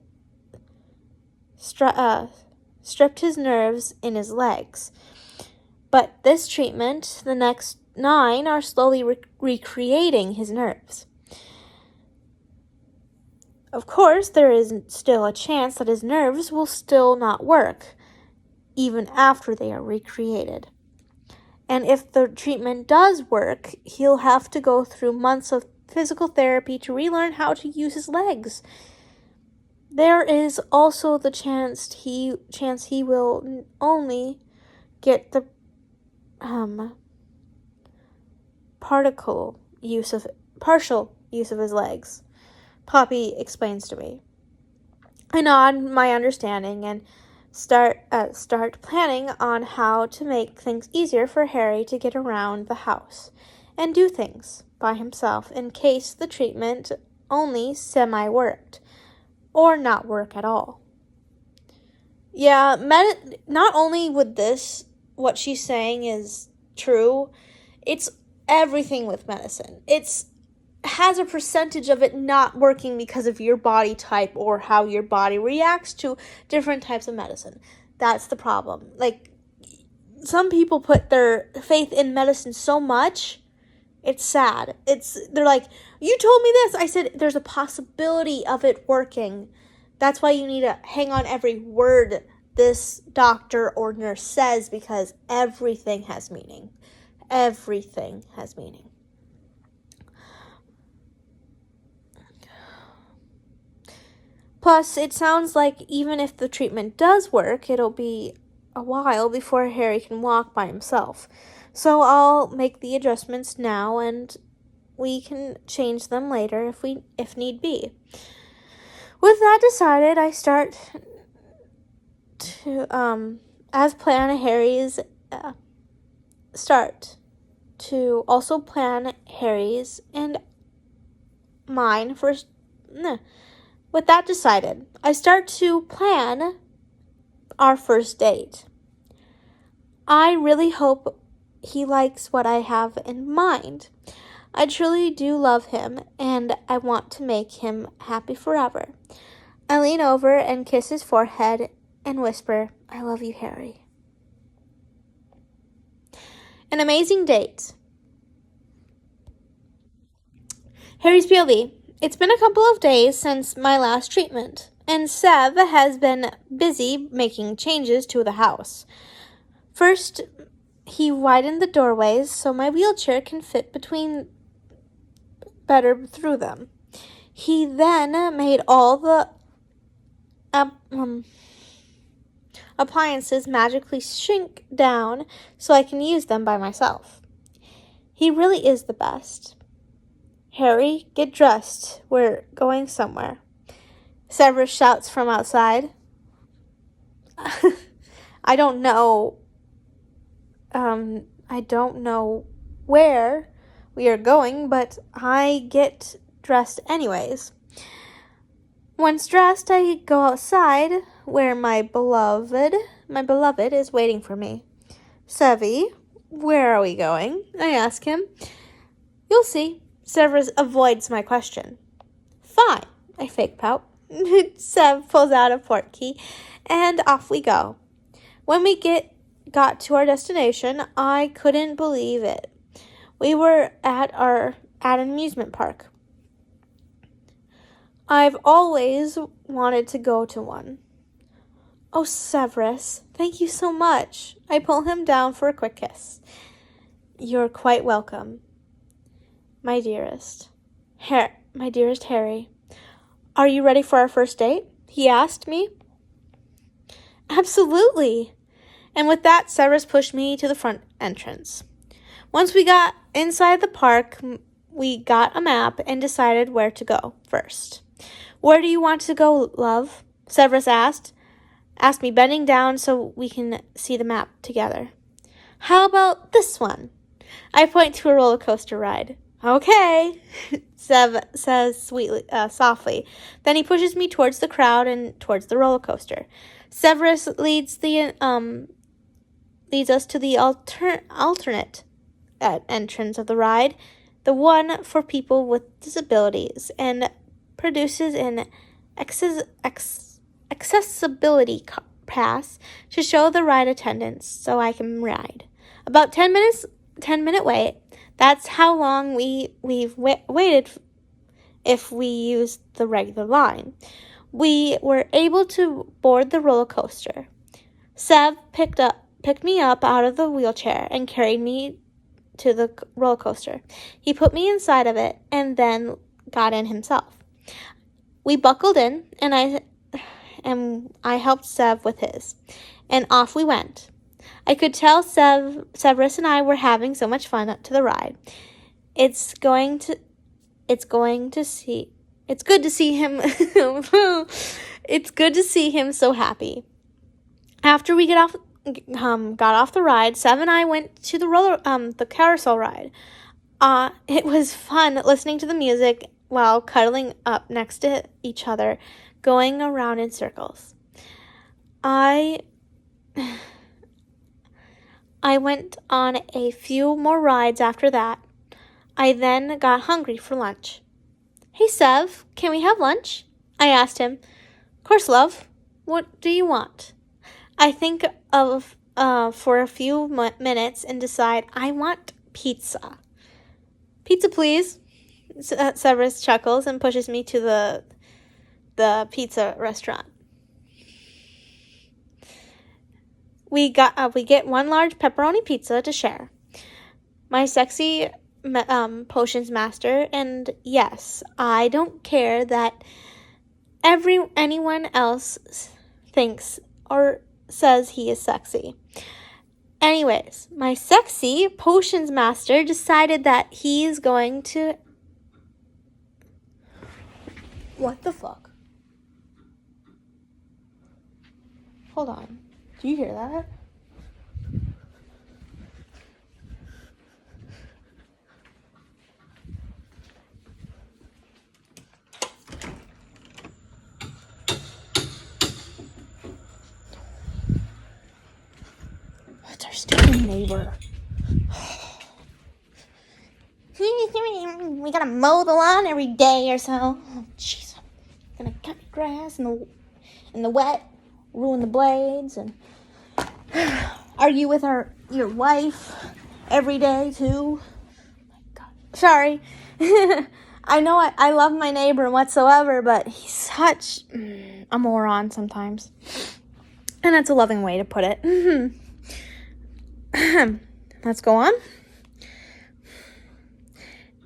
stripped his nerves in his legs. But this treatment, the next 9 are slowly recreating his nerves. Of course, there is still a chance that his nerves will still not work, even after they are recreated. And if the treatment does work, he'll have to go through months of physical therapy to relearn how to use his legs. There is also the chance he will only get the partial use of his legs. Poppy explains to me. I nod my understanding and start planning on how to make things easier for Harry to get around the house and do things by himself in case the treatment only semi-worked or not work at all. Yeah, not only would this, what she's saying is true, it's everything with medicine. It has a percentage of it not working because of your body type or how your body reacts to different types of medicine. That's the problem. Like, some people put their faith in medicine so much, it's sad. They're like, you told me this. I said, there's a possibility of it working. That's why you need to hang on every word this doctor or nurse says, because everything has meaning. Everything has meaning. Plus, it sounds like even if the treatment does work, it'll be a while before Harry can walk by himself. So I'll make the adjustments now, and we can change them later if need be. With that decided, I start as plan Harry's start to also plan Harry's and mine first. With that decided, I start to plan our first date. I really hope he likes what I have in mind. I truly do love him, and I want to make him happy forever. I lean over and kiss his forehead and whisper, "I love you, Harry." An amazing date. Harry's POV. It's been a couple of days since my last treatment, and Sev has been busy making changes to the house. First, he widened the doorways so my wheelchair can fit better through them. He then made all the appliances magically shrink down so I can use them by myself. He really is the best. "Harry, get dressed. We're going somewhere," Severus shouts from outside. I don't know where we are going, but I get dressed anyways. Once dressed, I go outside where my beloved is waiting for me. "Sevy, where are we going?" I ask him. "You'll see." Severus avoids my question. "Fine," I fake pout. Sev pulls out a portkey, and off we go. When we got to our destination, I couldn't believe it. We were at an amusement park. I've always wanted to go to one. "Oh, Severus, thank you so much." I pull him down for a quick kiss. "You're quite welcome. My dearest Harry, are you ready for our first date?" he asked me. "Absolutely." And with that, Severus pushed me to the front entrance. Once we got inside the park, we got a map and decided where to go first. "Where do you want to go, love?" Severus asked me, bending down so we can see the map together. "How about this one?" I point to a roller coaster ride. "Okay," Sev says softly. Then he pushes me towards the crowd and towards the roller coaster. Severus leads us to the alternate entrance of the ride, the one for people with disabilities, and produces an accessibility pass to show the ride attendants so I can ride. About 10-minute wait. That's how long we've waited if we used the regular line. We were able to board the roller coaster. Sev picked me up out of the wheelchair and carried me to the roller coaster. He put me inside of it and then got in himself. We buckled in, and I helped Sev with his, and off we went. I could tell Severus and I were having so much fun to the ride. It's good to see him. It's good to see him so happy. After we got off the ride, Sev and I went to the carousel ride. It was fun listening to the music while cuddling up next to each other, going around in circles. I went on a few more rides after that. I then got hungry for lunch. "Hey, Sev, can we have lunch?" I asked him. "Of course, love. What do you want?" I think for a few minutes and decide I want pizza. "Pizza, please." Severus chuckles and pushes me to the pizza restaurant. We get one large pepperoni pizza to share. My sexy potions master, and yes, I don't care that anyone else thinks or says he is sexy. Anyways, my sexy potions master decided that he's going to... What the fuck? Hold on. Do you hear that? It's our stupid neighbor. We gotta mow the lawn every day or so. Oh, jeez. I'm gonna cut grass in the wet, ruin the blades, and argue with your wife every day too. Oh my God. Sorry. I know I love my neighbor whatsoever, but he's such a moron sometimes. And that's a loving way to put it. Let's go on.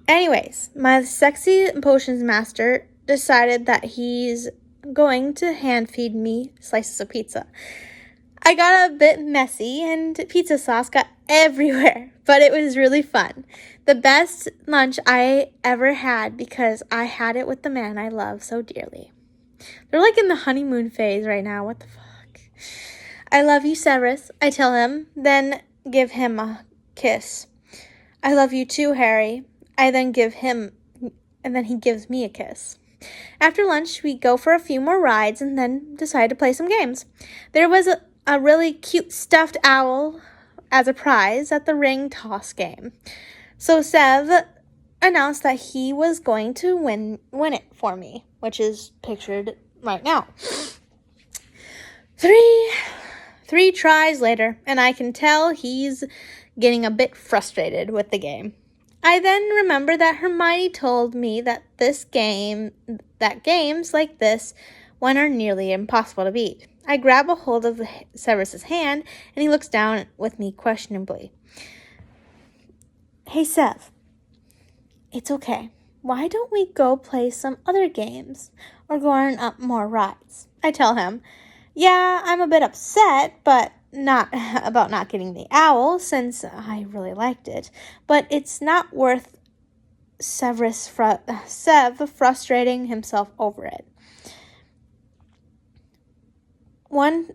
Anyways, my sexy potions master decided that he's going to hand feed me slices of pizza. I got a bit messy and pizza sauce got everywhere, but it was really fun. The best lunch I ever had because I had it with the man I love so dearly. They're like in the honeymoon phase right now. What the fuck? I love you, Severus, I tell him, then give him a kiss. I love you too, Harry. I then give him, and then he gives me a kiss. After lunch, we go for a few more rides and then decide to play some games. There was a really cute stuffed owl as a prize at the ring toss game. So Sev announced that he was going to win it for me, which is pictured right now. Three tries later, and I can tell he's getting a bit frustrated with the game. I then remember that Hermione told me that games like this one are nearly impossible to beat. I grab a hold of Severus's hand, and he looks down with me questionably. Hey, Sev. It's okay. Why don't we go play some other games or go on up more rides? I tell him. Yeah, I'm a bit upset, but not about not getting the owl, since I really liked it. But it's not worth Sev frustrating himself over it. One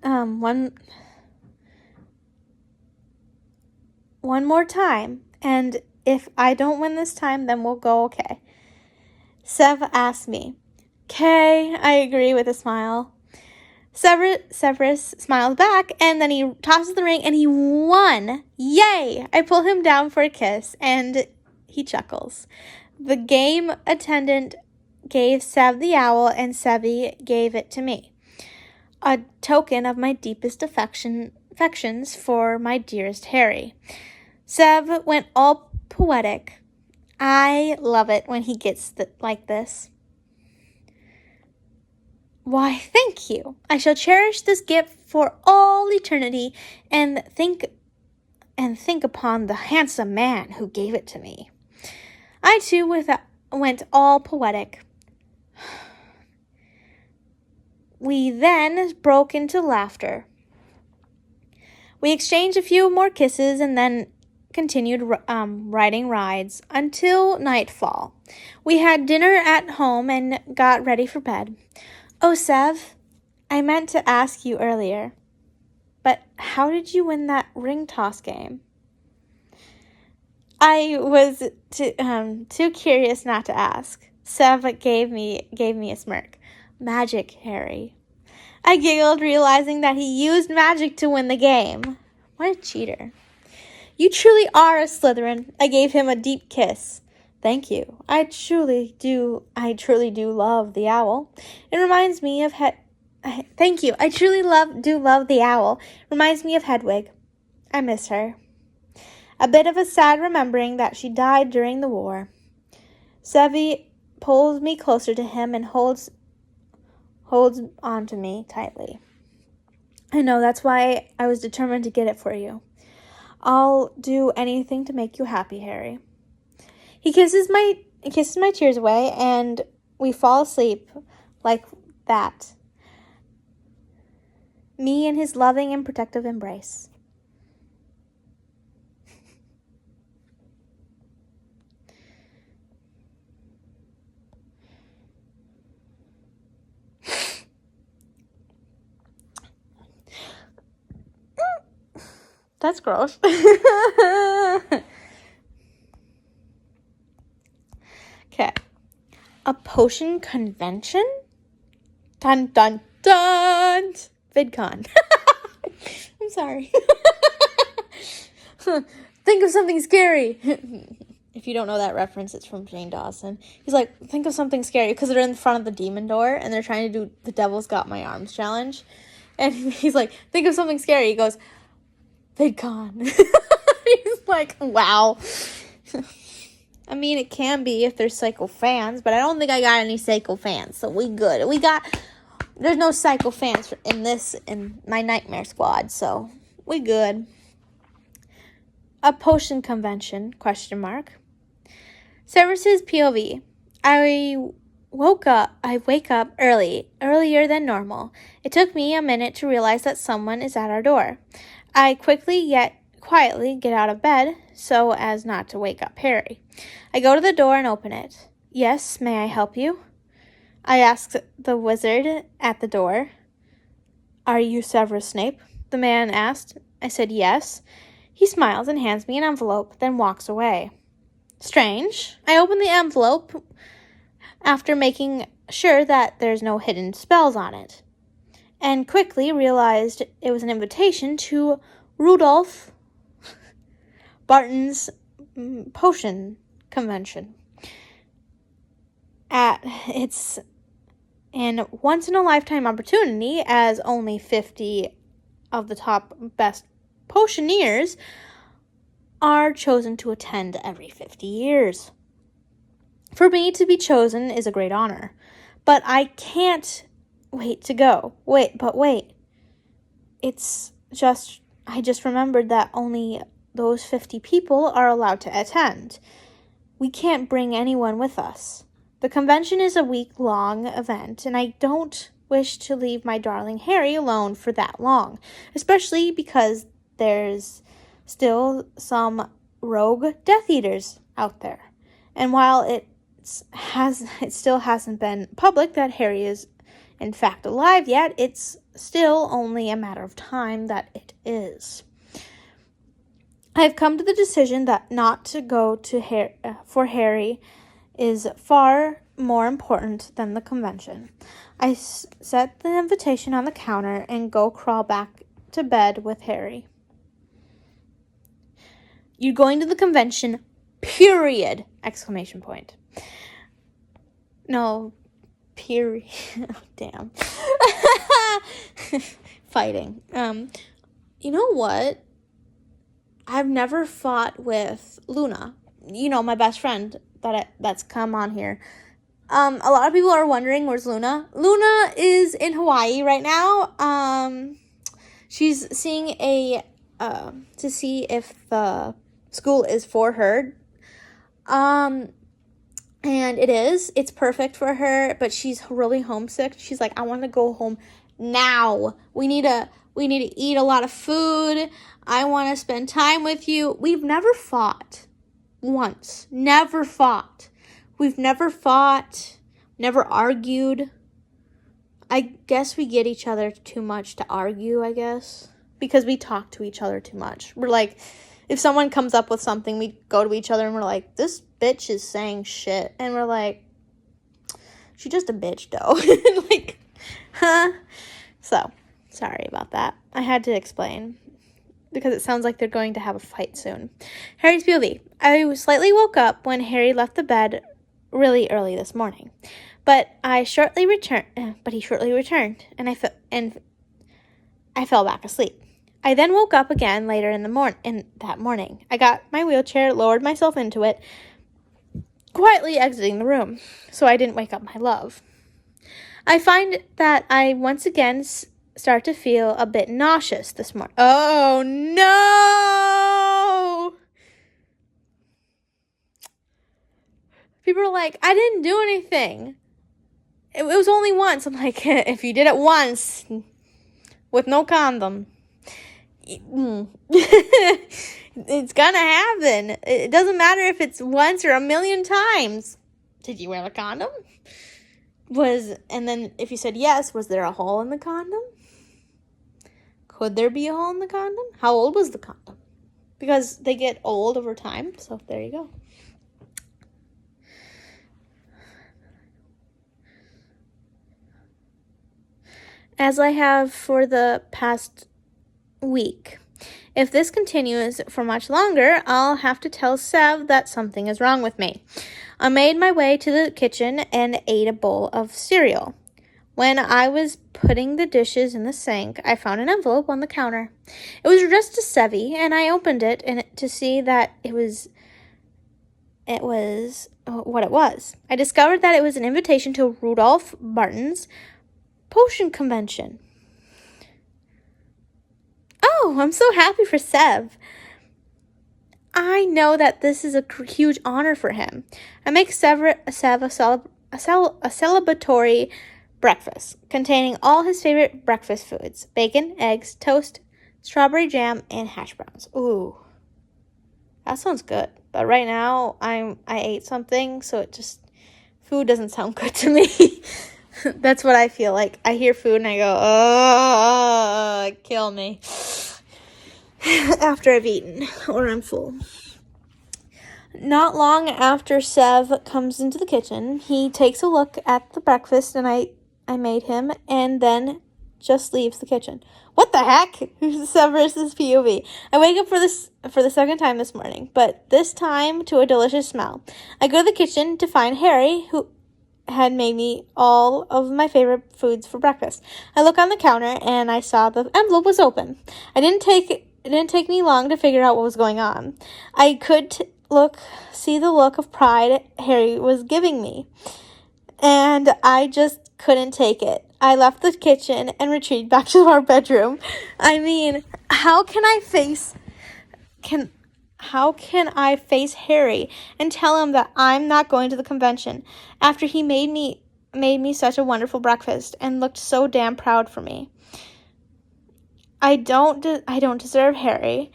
more time, and if I don't win this time, then we'll go okay. Sev asked me. Okay, I agree with a smile. Severus smiles back, and then he tosses the ring, and he won. Yay! I pull him down for a kiss, and he chuckles. The game attendant gave Sev the owl, and Sevy gave it to me. A token of my deepest affections for my dearest Harry. Sev went all poetic. I love it when he gets like this. Why, thank you. I shall cherish this gift for all eternity and think upon the handsome man who gave it to me. I too went all poetic. We then broke into laughter. We exchanged a few more kisses and then continued riding rides until nightfall. We had dinner at home and got ready for bed. Oh, Sev, I meant to ask you earlier, but how did you win that ring toss game? I was too curious not to ask. Sev gave me a smirk. Magic, Harry. I giggled, realizing that he used magic to win the game. What a cheater. You truly are a Slytherin. I gave him a deep kiss. Thank you. I truly do love the owl. It reminds me of Thank you. I truly do love the owl. Reminds me of Hedwig. I miss her. A bit of a sad remembering that she died during the war. Sevy pulls me closer to him and holds on to me tightly. I know, that's why I was determined to get it for you. I'll do anything to make you happy, Harry. He kisses my tears away, and we fall asleep like that. Me in his loving and protective embrace. That's gross. Okay. A potion convention? Dun, dun, dun. VidCon. I'm sorry. Think of something scary. If you don't know that reference, it's from Jane Dawson. He's like, think of something scary, because they're in front of the demon door, and they're trying to do the Devil's Got My Arms challenge. And he's like, think of something scary. He goes, VidCon. He's like, wow. I mean, it can be if there's Psycho fans, but I don't think I got any Psycho fans, so we good. There's no Psycho fans in my Nightmare Squad, so we good. A potion convention, ? Severus's POV. I wake up earlier than normal. It took me a minute to realize that someone is at our door. I quietly get out of bed so as not to wake up Harry. I go to the door and open it. Yes, may I help you? I ask the wizard at the door. Are you Severus Snape? The man asked. I said yes. He smiles and hands me an envelope, then walks away. Strange. I open the envelope after making sure that there's no hidden spells on it, and quickly realized it was an invitation to Rudolph Barton's potion convention. It's an once-in-a-lifetime opportunity, as only 50 of the top best potioneers are chosen to attend every 50 years. For me to be chosen is a great honor, but I can't wait to go. Wait. I just remembered that only those 50 people are allowed to attend. We can't bring anyone with us. The convention is a week-long event, and I don't wish to leave my darling Harry alone for that long, especially because there's still some rogue Death Eaters out there. And while it still hasn't been public that Harry is in fact alive yet, it's still only a matter of time that it is. I've come to the decision that not to go for Harry is far more important than the convention. I set the invitation on the counter and go crawl back to bed with Harry. You're going to the convention, period! ! No, period. Damn. Fighting. You know what? I've never fought with Luna. You know, my best friend that's come on here. A lot of people are wondering, where's Luna? Luna is in Hawaii right now. She's seeing to see if the school is for her. And it is. It's perfect for her, but she's really homesick. She's like, I want to go home now. We need to eat a lot of food. I want to spend time with you. We've never fought once. Never fought. We've never fought, never argued. I guess we get each other too much to argue, I guess, because we talk to each other too much. We're like, if someone comes up with something, we go to each other and we're like, this bitch is saying shit. And we're like, she's just a bitch, though. Like, huh? So, sorry about that. I had to explain, because it sounds like they're going to have a fight soon. Harry's POV. I slightly woke up when Harry left the bed really early this morning, but he shortly returned, and I fell back asleep. I then woke up again later in that morning. I got my wheelchair, lowered myself into it, quietly exiting the room, so I didn't wake up my love. I find that I once again start to feel a bit nauseous this morning. Oh no! People are like, I didn't do anything. It was only once. I'm like, if you did it once with no condom, it's gonna happen. It doesn't matter if it's once or a million times. Did you wear a condom? And then if you said yes, was there a hole in the condom? Could there be a hole in the condom? How old was the condom? because they get old over time. So there you go. As I have for the past week. If this continues for much longer, I'll have to tell Sev that something is wrong with me. I made my way to the kitchen and ate a bowl of cereal. When I was putting the dishes in the sink, I found an envelope on the counter. It was addressed to Sevy, and I opened it to see that it was what it was. I discovered that it was an invitation to Rudolph Barton's potion convention. Oh, I'm so happy for Sev. I know that this is a huge honor for him. I make Sev a celebratory breakfast containing all his favorite breakfast foods: bacon, eggs, toast, strawberry jam, and hash browns. Ooh, that sounds good. But right now, I ate something, so food doesn't sound good to me. That's what I feel like. I hear food and I go, oh, kill me. After I've eaten or I'm full. Not long after Sev comes into the kitchen, he takes a look at the breakfast and I made him, and then just leaves the kitchen. What the heck? Severus's POV. I wake up for the second time this morning, but this time to a delicious smell. I go to the kitchen to find Harry, who had made me all of my favorite foods for breakfast. I look on the counter and I saw the envelope was open. It didn't take me long to figure out what was going on. I could see the look of pride Harry was giving me, and I just couldn't take it. I left the kitchen and retreated back to our bedroom. I mean, how can I face Harry and tell him that I'm not going to the convention after he made me such a wonderful breakfast and looked so damn proud for me? I don't deserve Harry,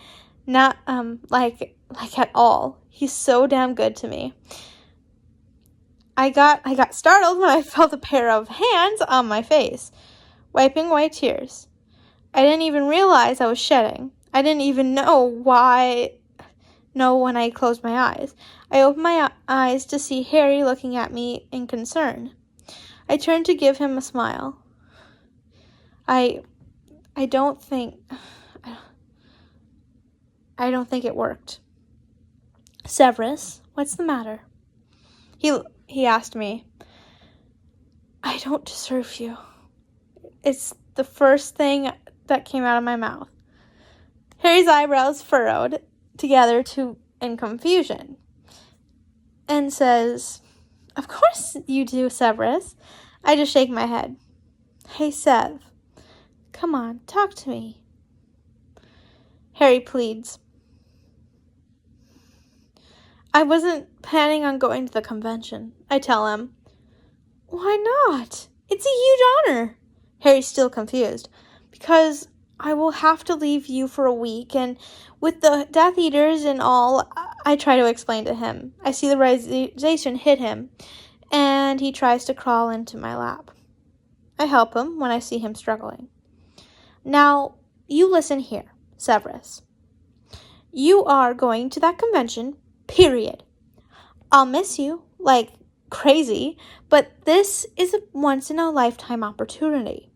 not like at all. He's so damn good to me. I got startled when I felt a pair of hands on my face, wiping away tears. I didn't even realize I was shedding. I didn't even know when I closed my eyes. I opened my eyes to see Harry looking at me in concern. I turned to give him a smile. I don't think it worked. Severus, what's the matter? He asked me. I don't deserve you. It's the first thing that came out of my mouth. Harry's eyebrows furrowed together in confusion and says, Of course you do, Severus. I just shake my head. Hey, Sev, come on, talk to me. Harry pleads. I wasn't planning on going to the convention, I tell him. Why not? It's a huge honor. Harry's still confused. Because I will have to leave you for a week, and with the Death Eaters and all, I try to explain to him. I see the realization hit him, and he tries to crawl into my lap. I help him when I see him struggling. Now, you listen here, Severus. You are going to that convention, period. I'll miss you, like crazy, but this is a once-in-a-lifetime opportunity.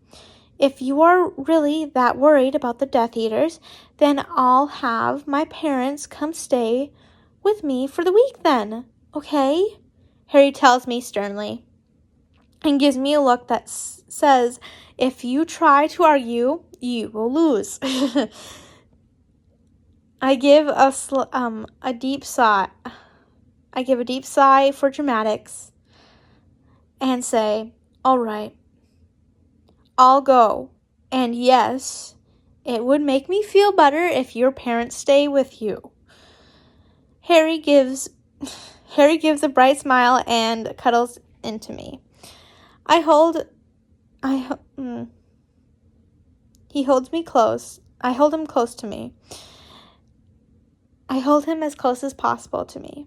If you are really that worried about the Death Eaters, then I'll have my parents come stay with me for the week then, okay? Harry tells me sternly and gives me a look that says, if you try to argue, you will lose. I give a deep sigh. I give a deep sigh for dramatics and say, all right, I'll go. And yes, it would make me feel better if your parents stay with you. Harry gives a bright smile and cuddles into me. He holds me close. I hold him close to me. I hold him as close as possible to me.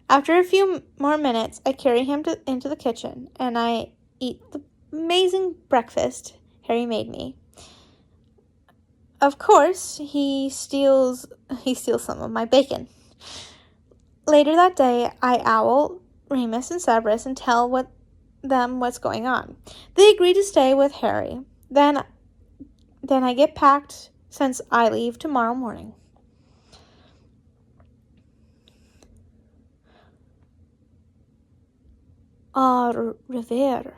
After a few more minutes, I carry him into the kitchen, and I eat the amazing breakfast Harry made me. of course, he steals some of my bacon. Later that day, I owl Remus and Severus and tell them what's going on. They agree to stay with Harry. Then I get packed since I leave tomorrow morning. Au revoir.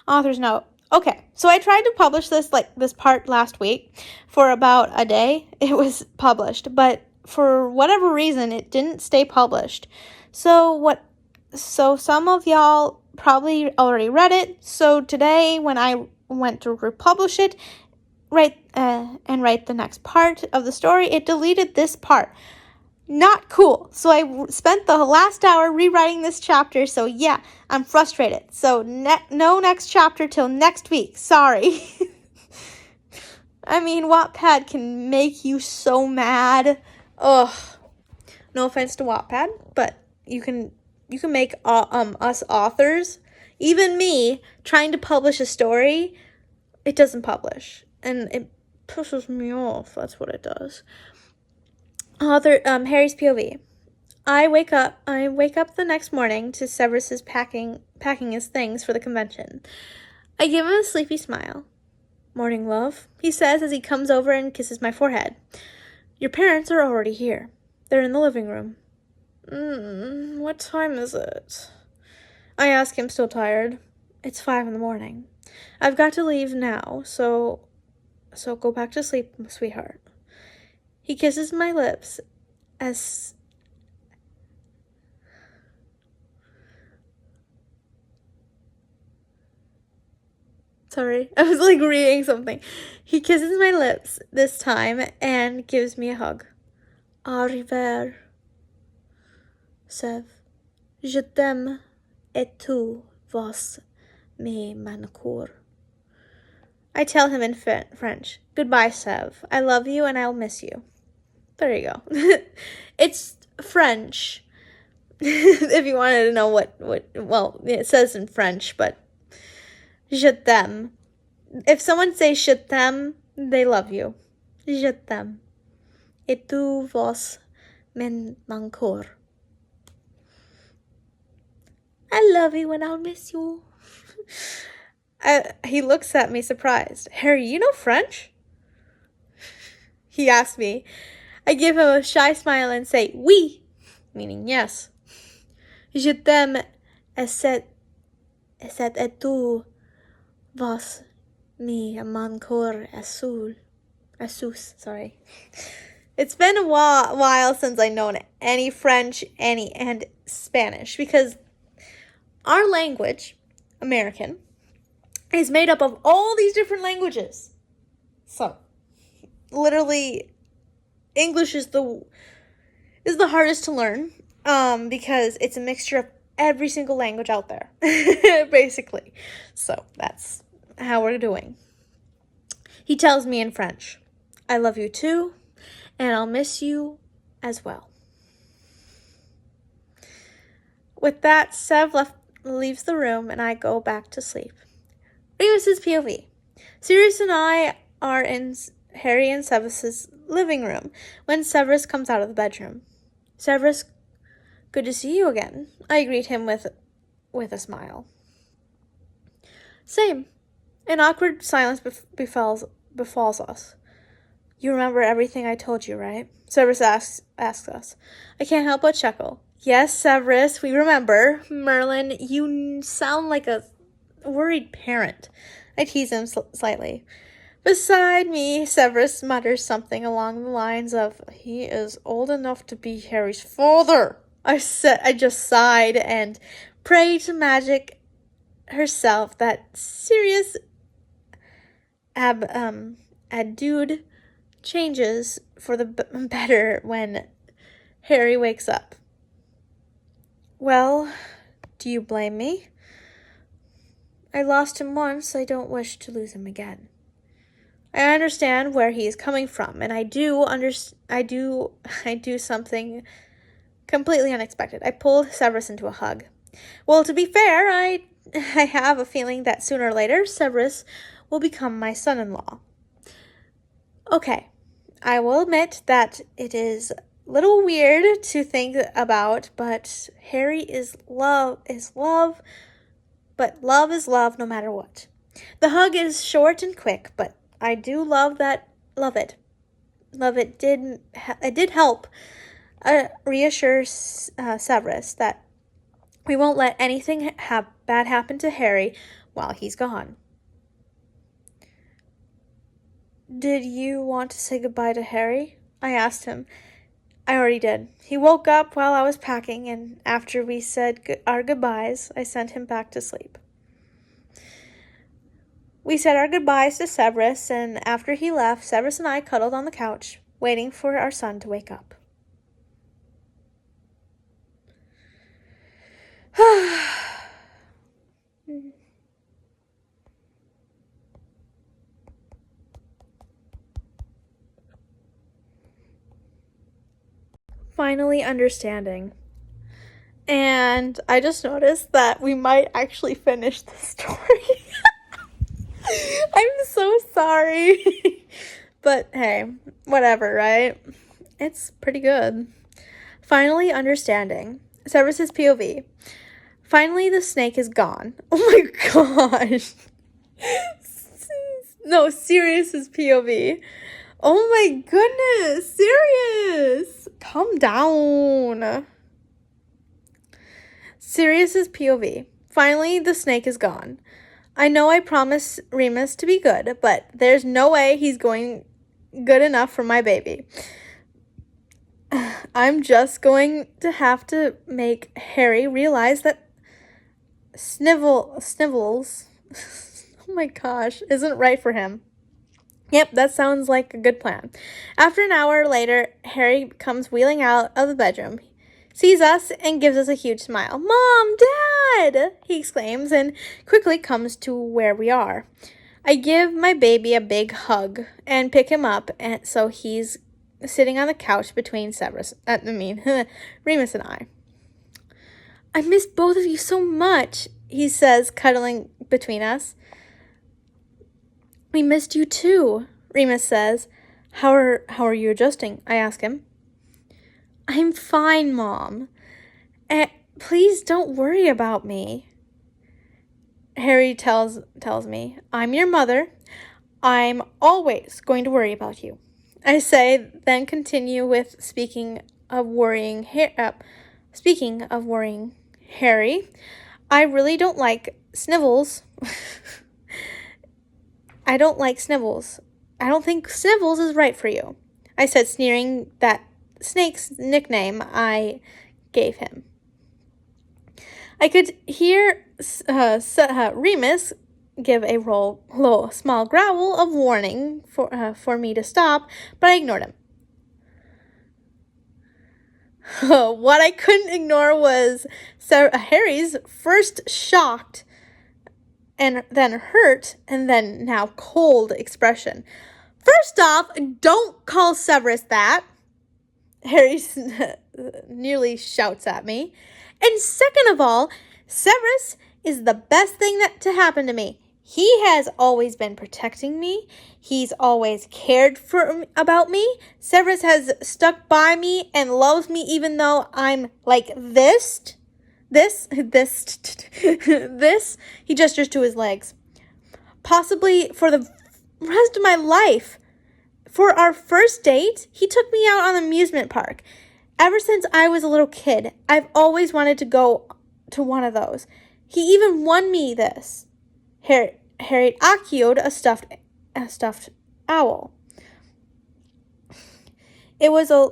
Author's note. Okay, so I tried to publish this part last week for about a day. It was published, but for whatever reason, it didn't stay published. So some of y'all probably already read it. So today, when I went to republish it, write the next part of the story, it deleted this part. Not cool. So I spent the last hour rewriting this chapter. So yeah, I'm frustrated. So no next chapter till next week. Sorry. I mean, Wattpad can make you so mad. Ugh. No offense to Wattpad, but you can make us authors, even me, trying to publish a story, it doesn't publish, and it pisses me off. That's what it does. Author Harry's POV. I wake up the next morning to Severus packing his things for the convention. I give him a sleepy smile. Morning, love, he says as he comes over and kisses my forehead. Your parents are already here. They're in the living room. What time is it? I ask him, still tired. It's 5 a.m. I've got to leave now, so go back to sleep, sweetheart. He kisses my lips as Sorry, I was reading something. He kisses my lips this time and gives me a hug. Au revoir, Sev. Je t'aime et tu vas me manquer. I tell him in French. Goodbye, Sev. I love you and I'll miss you. There you go. It's French. If you wanted to know what, it says in French, but je t'aime. If someone says je t'aime, they love you. Je t'aime. Et tu vas me manquer. I love you and I'll miss you. He looks at me surprised. Harry, you know French? He asks me. I give him a shy smile and say, oui, meaning yes. Je t'aime et tu vas me manquer sorry. It's been a while since I've known any French, and Spanish, because our language, American, is made up of all these different languages. So, literally, English is the hardest to learn, because it's a mixture of every single language out there, basically. So, that's how we're doing. He tells me in French, I love you too, and I'll miss you as well. With that, Sev leaves the room, and I go back to sleep. Remus's POV. Sirius and I are in Harry and Severus's living room when Severus comes out of the bedroom. Severus, good to see you again. I greet him with a smile. Same. An awkward silence befalls us. You remember everything I told you, right? Severus asks us. I can't help but chuckle. Yes, Severus, we remember. Merlin, you sound like a worried parent. I tease him slightly. Beside me, Severus mutters something along the lines of, he is old enough to be Harry's father. I just sighed and prayed to magic herself that Sirius dude changes for the better when Harry wakes up. Well, do you blame me? I lost him once, I don't wish to lose him again. I understand where he is coming from, and I do something completely unexpected. I pulled Severus into a hug. Well, to be fair, I have a feeling that sooner or later Severus will become my son-in-law. Okay, I will admit that it is a little weird to think about, but Harry is love, but love is love no matter what. The hug is short and quick, but I do love it. It did help reassure Severus that we won't let anything bad happen to Harry while he's gone. Did you want to say goodbye to Harry? I asked him. I already did. He woke up while I was packing, and after we said our goodbyes, I sent him back to sleep. We said our goodbyes to Severus, and after he left, Severus and I cuddled on the couch, waiting for our son to wake up. Finally understanding. And I just noticed that we might actually finish the story. I'm so sorry. But hey, whatever, right? It's pretty good. Finally understanding. Severus's POV. Finally the snake is gone. Oh my gosh. No, Sirius's POV. Oh my goodness, Sirius! Calm down. Sirius's POV. Finally, the snake is gone. I know I promised Remus to be good, but there's no way he's going good enough for my baby. I'm just going to have to make Harry realize that Snivels, oh my gosh, isn't right for him. Yep, that sounds like a good plan. After an hour later, Harry comes wheeling out of the bedroom, sees us, and gives us a huge smile. Mom, Dad, he exclaims, and quickly comes to where we are. I give my baby a big hug and pick him up, and so he's sitting on the couch between Remus and I. I miss both of you so much, he says, cuddling between us. We missed you too, Remus says. How are you adjusting? I ask him. I'm fine, Mom. Please don't worry about me. Harry tells me, I'm your mother. I'm always going to worry about you. I say, then continue with speaking of worrying Harry. I really don't like Snivels. I don't like Snivels. I don't think Snivels is right for you, I said, sneering that snake's nickname I gave him. I could hear Remus give a small growl of warning for me to stop, but I ignored him. What I couldn't ignore was Harry's first shocked and then hurt, and then now cold expression. First off, don't call Severus that, Harry nearly shouts at me. And second of all, Severus is the best thing to happen to me. He has always been protecting me. He's always cared about me. Severus has stuck by me and loves me even though I'm like this. He gestures to his legs. Possibly for the rest of my life. For our first date, he took me out on the amusement park. Ever since I was a little kid, I've always wanted to go to one of those. He even won me this. Harry acquioed a stuffed owl. It was a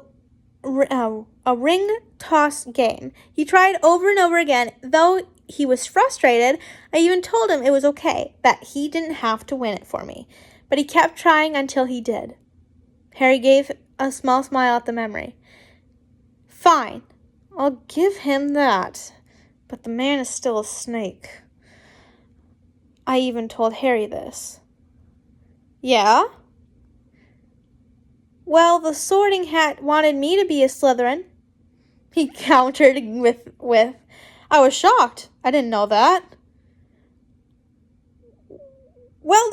ring toss game. He tried over and over again. Though he was frustrated, I even told him it was okay, that he didn't have to win it for me. But he kept trying until he did. Harry gave a small smile at the memory. Fine, I'll give him that. But the man is still a snake. I even told Harry this. Yeah? Well, the Sorting Hat wanted me to be a Slytherin. He countered with I was shocked. I didn't know that. Well,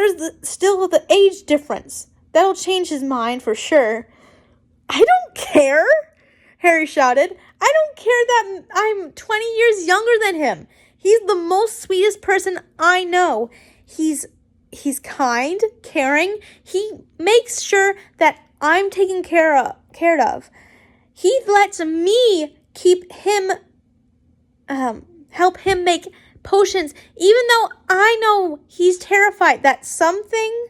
there's still the age difference. That'll change his mind for sure. I don't care, Harry shouted. I don't care that I'm 20 years younger than him. He's the most sweetest person I know. He's kind, caring. He makes sure that I'm taken care of. He lets me keep him, help him make potions, even though I know he's terrified that something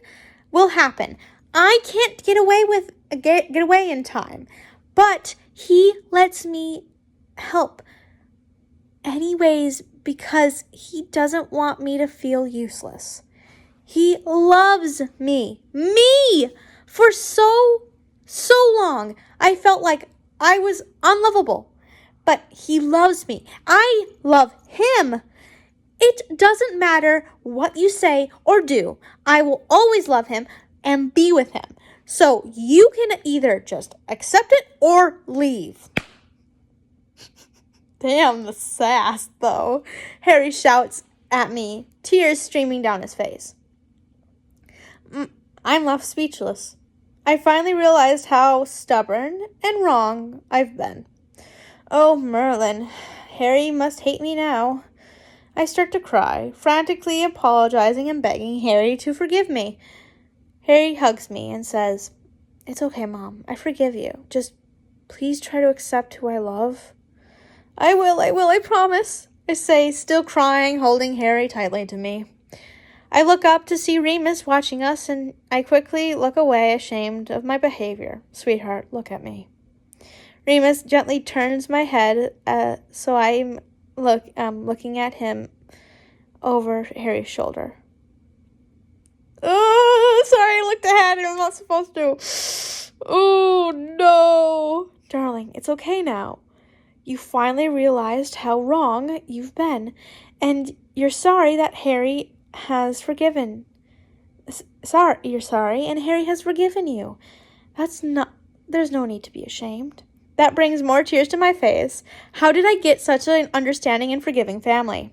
will happen. I can't get away in time, but he lets me help anyways because he doesn't want me to feel useless. He loves me. For so long, I felt like I was unlovable, but he loves me. I love him. It doesn't matter what you say or do. I will always love him and be with him. So you can either just accept it or leave. Damn the sass, though. Harry shouts at me, tears streaming down his face. I'm left speechless. I finally realized how stubborn and wrong I've been. Oh, Merlin, Harry must hate me now. I start to cry, frantically apologizing and begging Harry to forgive me. Harry hugs me and says, "It's okay, Mom. I forgive you. Just please try to accept who I love." I will, I promise, I say, still crying, holding Harry tightly to me. I look up to see Remus watching us, and I quickly look away, ashamed of my behavior. Sweetheart, look at me. Remus gently turns my head, so I'm looking at him over Harry's shoulder. Oh, sorry, I looked ahead and I'm not supposed to. Oh, no. Darling, it's okay now. You finally realized how wrong you've been, and you're sorry that Harry has forgiven. You're sorry, and Harry has forgiven you. There's no need to be ashamed. That brings more tears to my face. How did I get such an understanding and forgiving family?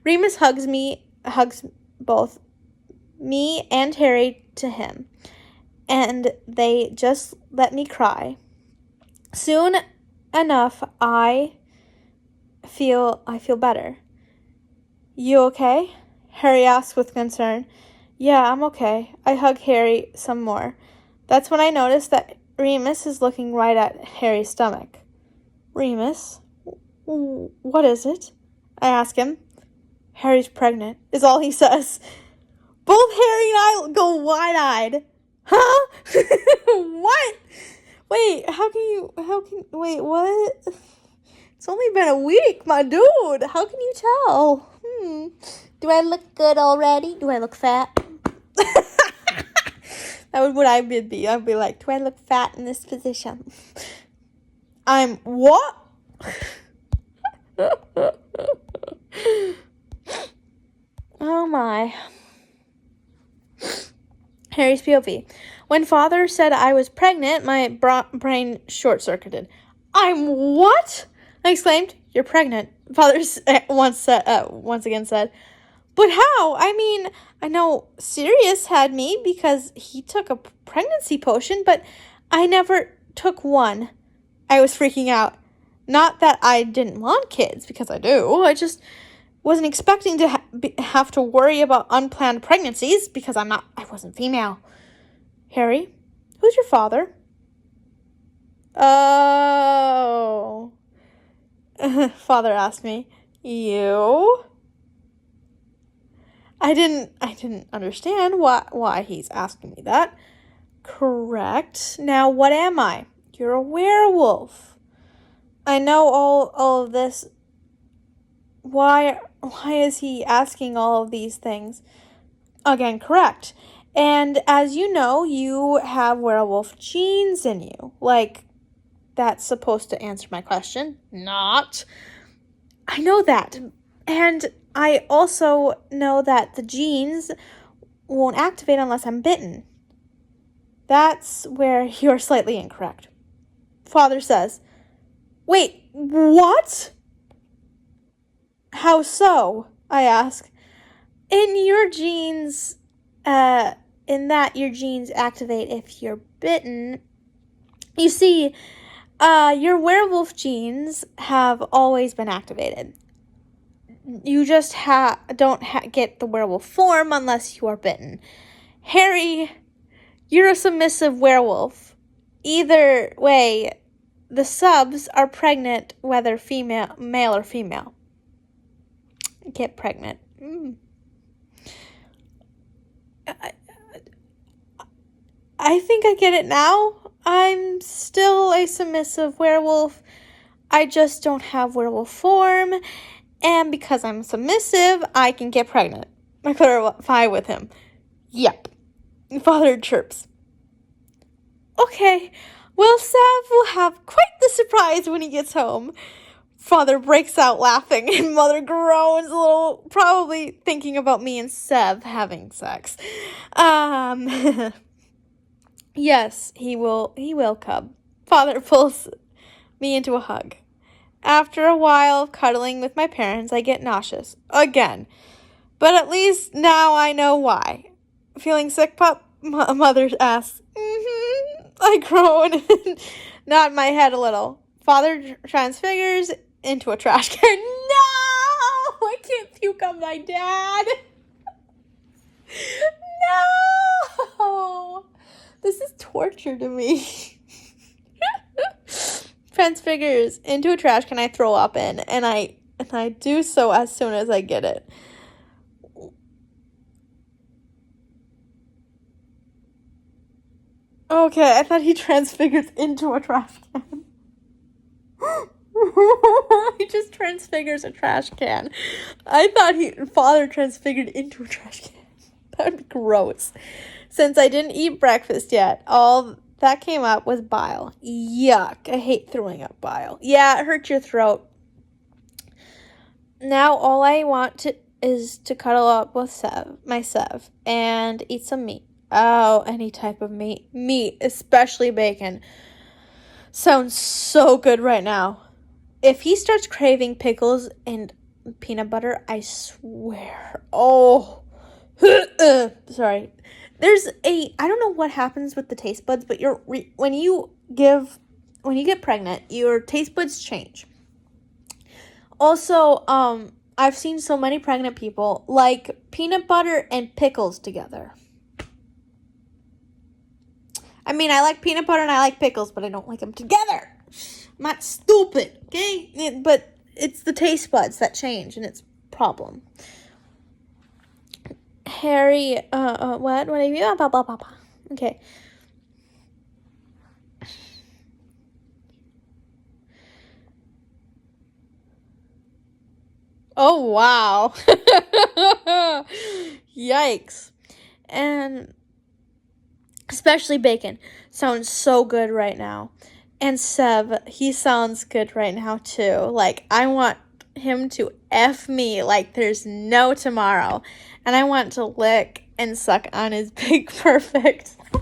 Remus hugs both me and Harry to him, and they just let me cry. Soon enough, I feel better. You okay? Harry asks with concern. Yeah, I'm okay. I hug Harry some more. That's when I notice that Remus is looking right at Harry's stomach. Remus? What is it? I ask him. Harry's pregnant, is all he says. Both Harry and I go wide-eyed. Huh? What? Wait, wait, what? It's only been a week, my dude. How can you tell? Do I look good already? Do I look fat? That would what I would be. I'd be like, do I look fat in this position? I'm what? Oh my. Harry's POV. When Father said I was pregnant, my brain short-circuited. I'm what? I exclaimed. You're pregnant. Father once again said. But how? I mean, I know Sirius had me because he took a pregnancy potion, but I never took one. I was freaking out. Not that I didn't want kids, because I do. I just wasn't expecting to have to worry about unplanned pregnancies because I wasn't female. Harry, who's your father? Oh. Father asked me. You? I didn't understand why he's asking me that. Correct. Now what am I? You're a werewolf. I know all of this. Why is he asking all of these things? Again, correct. And as you know, you have werewolf genes in you. Like, that's supposed to answer my question. Not. I know that. And I also know that the genes won't activate unless I'm bitten. That's where you're slightly incorrect. Father says, wait, what? How so? I ask. In your genes, in that your genes activate if you're bitten. You see, your werewolf genes have always been activated. You just don't get the werewolf form unless you are bitten. Harry, you're a submissive werewolf. Either way, the subs are pregnant, whether male or female. Get pregnant. I think I get it now. I'm still a submissive werewolf. I just don't have werewolf form. And because I'm submissive, I can get pregnant. I clarify with him. Yep. Father chirps. Okay, well, Sev will have quite the surprise when he gets home. Father breaks out laughing, and Mother groans a little, probably thinking about me and Sev having sex. Yes, he will come. Father pulls me into a hug. After a while of cuddling with my parents, I get nauseous. Again. But at least now I know why. Feeling sick, pup? Mother asks. I groan and nod my head a little. Father transfigures into a trash can. No! I can't puke on my dad. No! This is torture to me. Transfigures into a trash can I throw up in, and I do so as soon as I get it. Okay, I thought he transfigures into a trash can. He just transfigures a trash can. I thought Father transfigured into a trash can. That would be gross. Since I didn't eat breakfast yet, all that came up was bile. Yuck. I hate throwing up bile. Yeah, it hurts your throat. Now all I want is to cuddle up with my Sev, and eat some meat. Oh, any type of meat. Meat, especially bacon. Sounds so good right now. If he starts craving pickles and peanut butter, I swear. Oh. Sorry. I don't know what happens with the taste buds, but when you get pregnant, your taste buds change. Also, I've seen so many pregnant people like peanut butter and pickles together. I mean, I like peanut butter and I like pickles, but I don't like them together. I'm not stupid, okay? But it's the taste buds that change, and it's a problem. Harry, what? What are you? Blah, blah, blah, blah. Okay. Oh, wow. Yikes. And especially bacon sounds so good right now. And Sev, he sounds good right now too. Like, I want him to F me like there's no tomorrow. And I want to lick and suck on his big perfect. I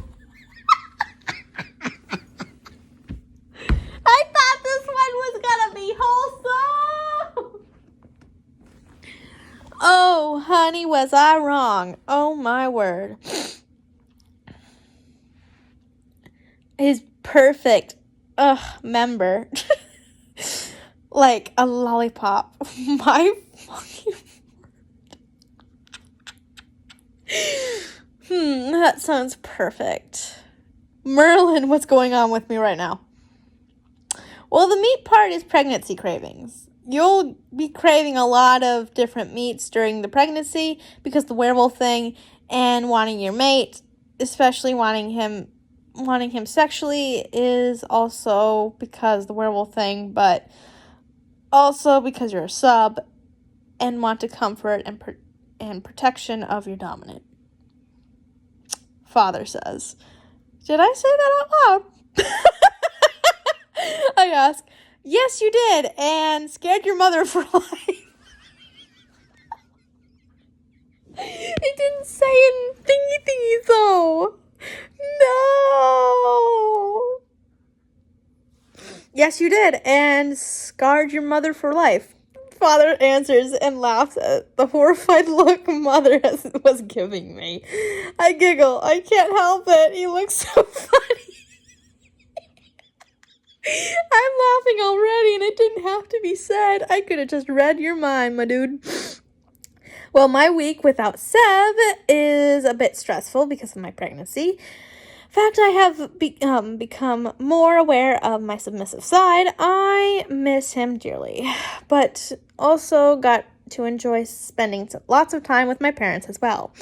thought this one was gonna be wholesome. Oh, honey, was I wrong? Oh, my word. His perfect, member. Like a lollipop. My fucking that sounds perfect. Merlin, what's going on with me right now? Well, the meat part is pregnancy cravings. You'll be craving a lot of different meats during the pregnancy because the werewolf thing, and wanting your mate, especially wanting him sexually, is also because the werewolf thing, but also because you're a sub and want to comfort and protection of your dominant. Father says. Did I say that out loud? I ask. Yes, you did, and scared your mother for life. It didn't say in thingy though. No. Yes, you did, and scarred your mother for life. father answers and laughs at the horrified look Mother was giving me. I giggle. I can't help it. He looks so funny. I'm laughing already, and it didn't have to be said. I could have just read your mind, my dude. Well, my week without Sev is a bit stressful because of my pregnancy. In fact, I have become more aware of my submissive side. I miss him dearly, but also got to enjoy spending lots of time with my parents as well.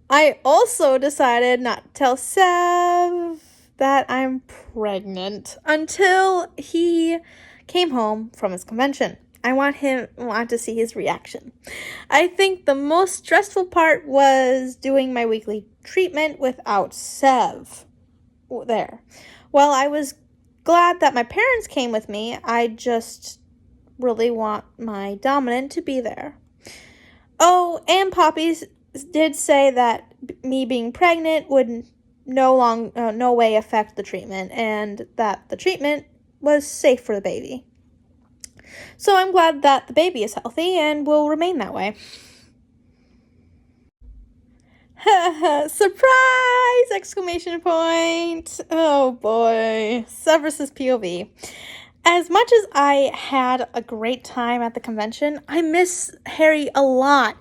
I also decided not to tell Sev that I'm pregnant until he came home from his convention. I want to see his reaction. I think the most stressful part was doing my weekly treatment without Sev there. While I was glad that my parents came with me, I just really want my dominant to be there. Oh, and Poppy did say that me being pregnant would no way affect the treatment, and that the treatment was safe for the baby. So I'm glad that the baby is healthy and will remain that way. Surprise! Exclamation point. Oh boy. Severus's POV. As much as I had a great time at the convention, I miss Harry a lot.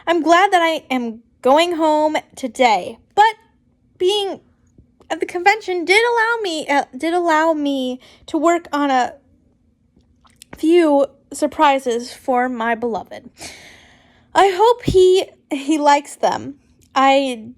I'm glad that I am going home today, but being at the convention did allow me to work on a few surprises for my beloved. I hope he likes them. I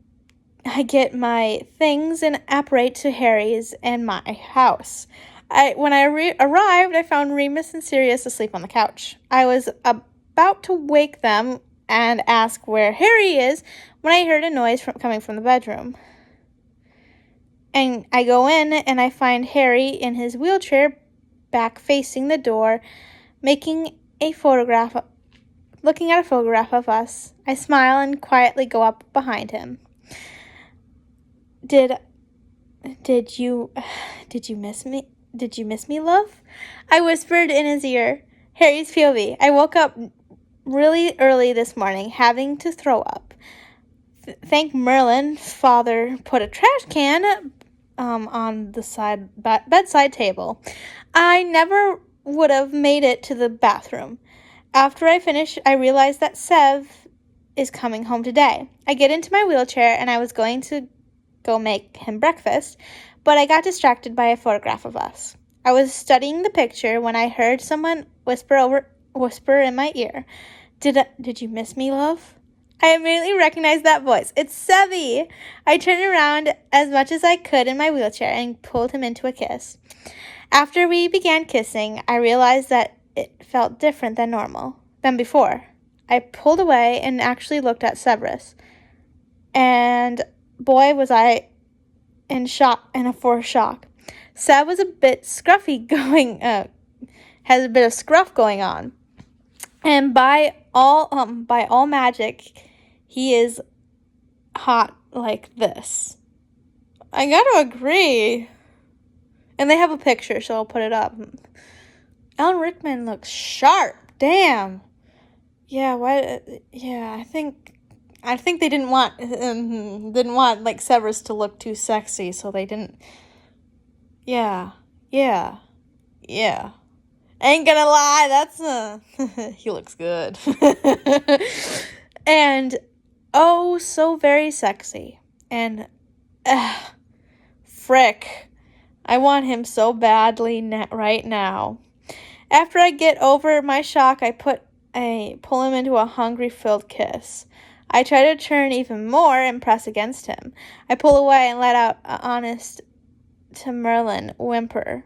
get my things and apparate to Harry's and my house. When I arrived, I found Remus and Sirius asleep on the couch. I was about to wake them and ask where Harry is when I heard a noise coming from the bedroom. And I go in and I find Harry in his wheelchair, back facing the door, looking at a photograph of us. I smile and quietly go up behind him. Did you miss me? Did you miss me, love? I whispered in his ear. Harry's POV. I woke up really early this morning, having to throw up. Thank Merlin, Father put a trash can on the bedside table. I never would have made it to the bathroom. After I finish, I realize that Sev is coming home today. I get into my wheelchair and I was going to go make him breakfast, but I got distracted by a photograph of us. I was studying the picture when I heard someone whisper in my ear. Did you miss me, love? I immediately recognized that voice. It's Sevy! I turned around as much as I could in my wheelchair and pulled him into a kiss. After we began kissing, I realized that it felt different than before. I pulled away and actually looked at Severus. And boy, was I in shock. Sev was a bit scruffy has a bit of scruff going on. And by all magic, he is hot like this. I gotta agree. And they have a picture, so I'll put it up. Alan Rickman looks sharp. Damn. Yeah. I think they didn't want like Severus to look too sexy, so they didn't. Yeah. Ain't gonna lie, that's he looks good. And oh, so very sexy. And frick, I want him so badly right now. After I get over my shock, I pull him into a hungry-filled kiss. I try to turn even more and press against him. I pull away and let out an honest to Merlin whimper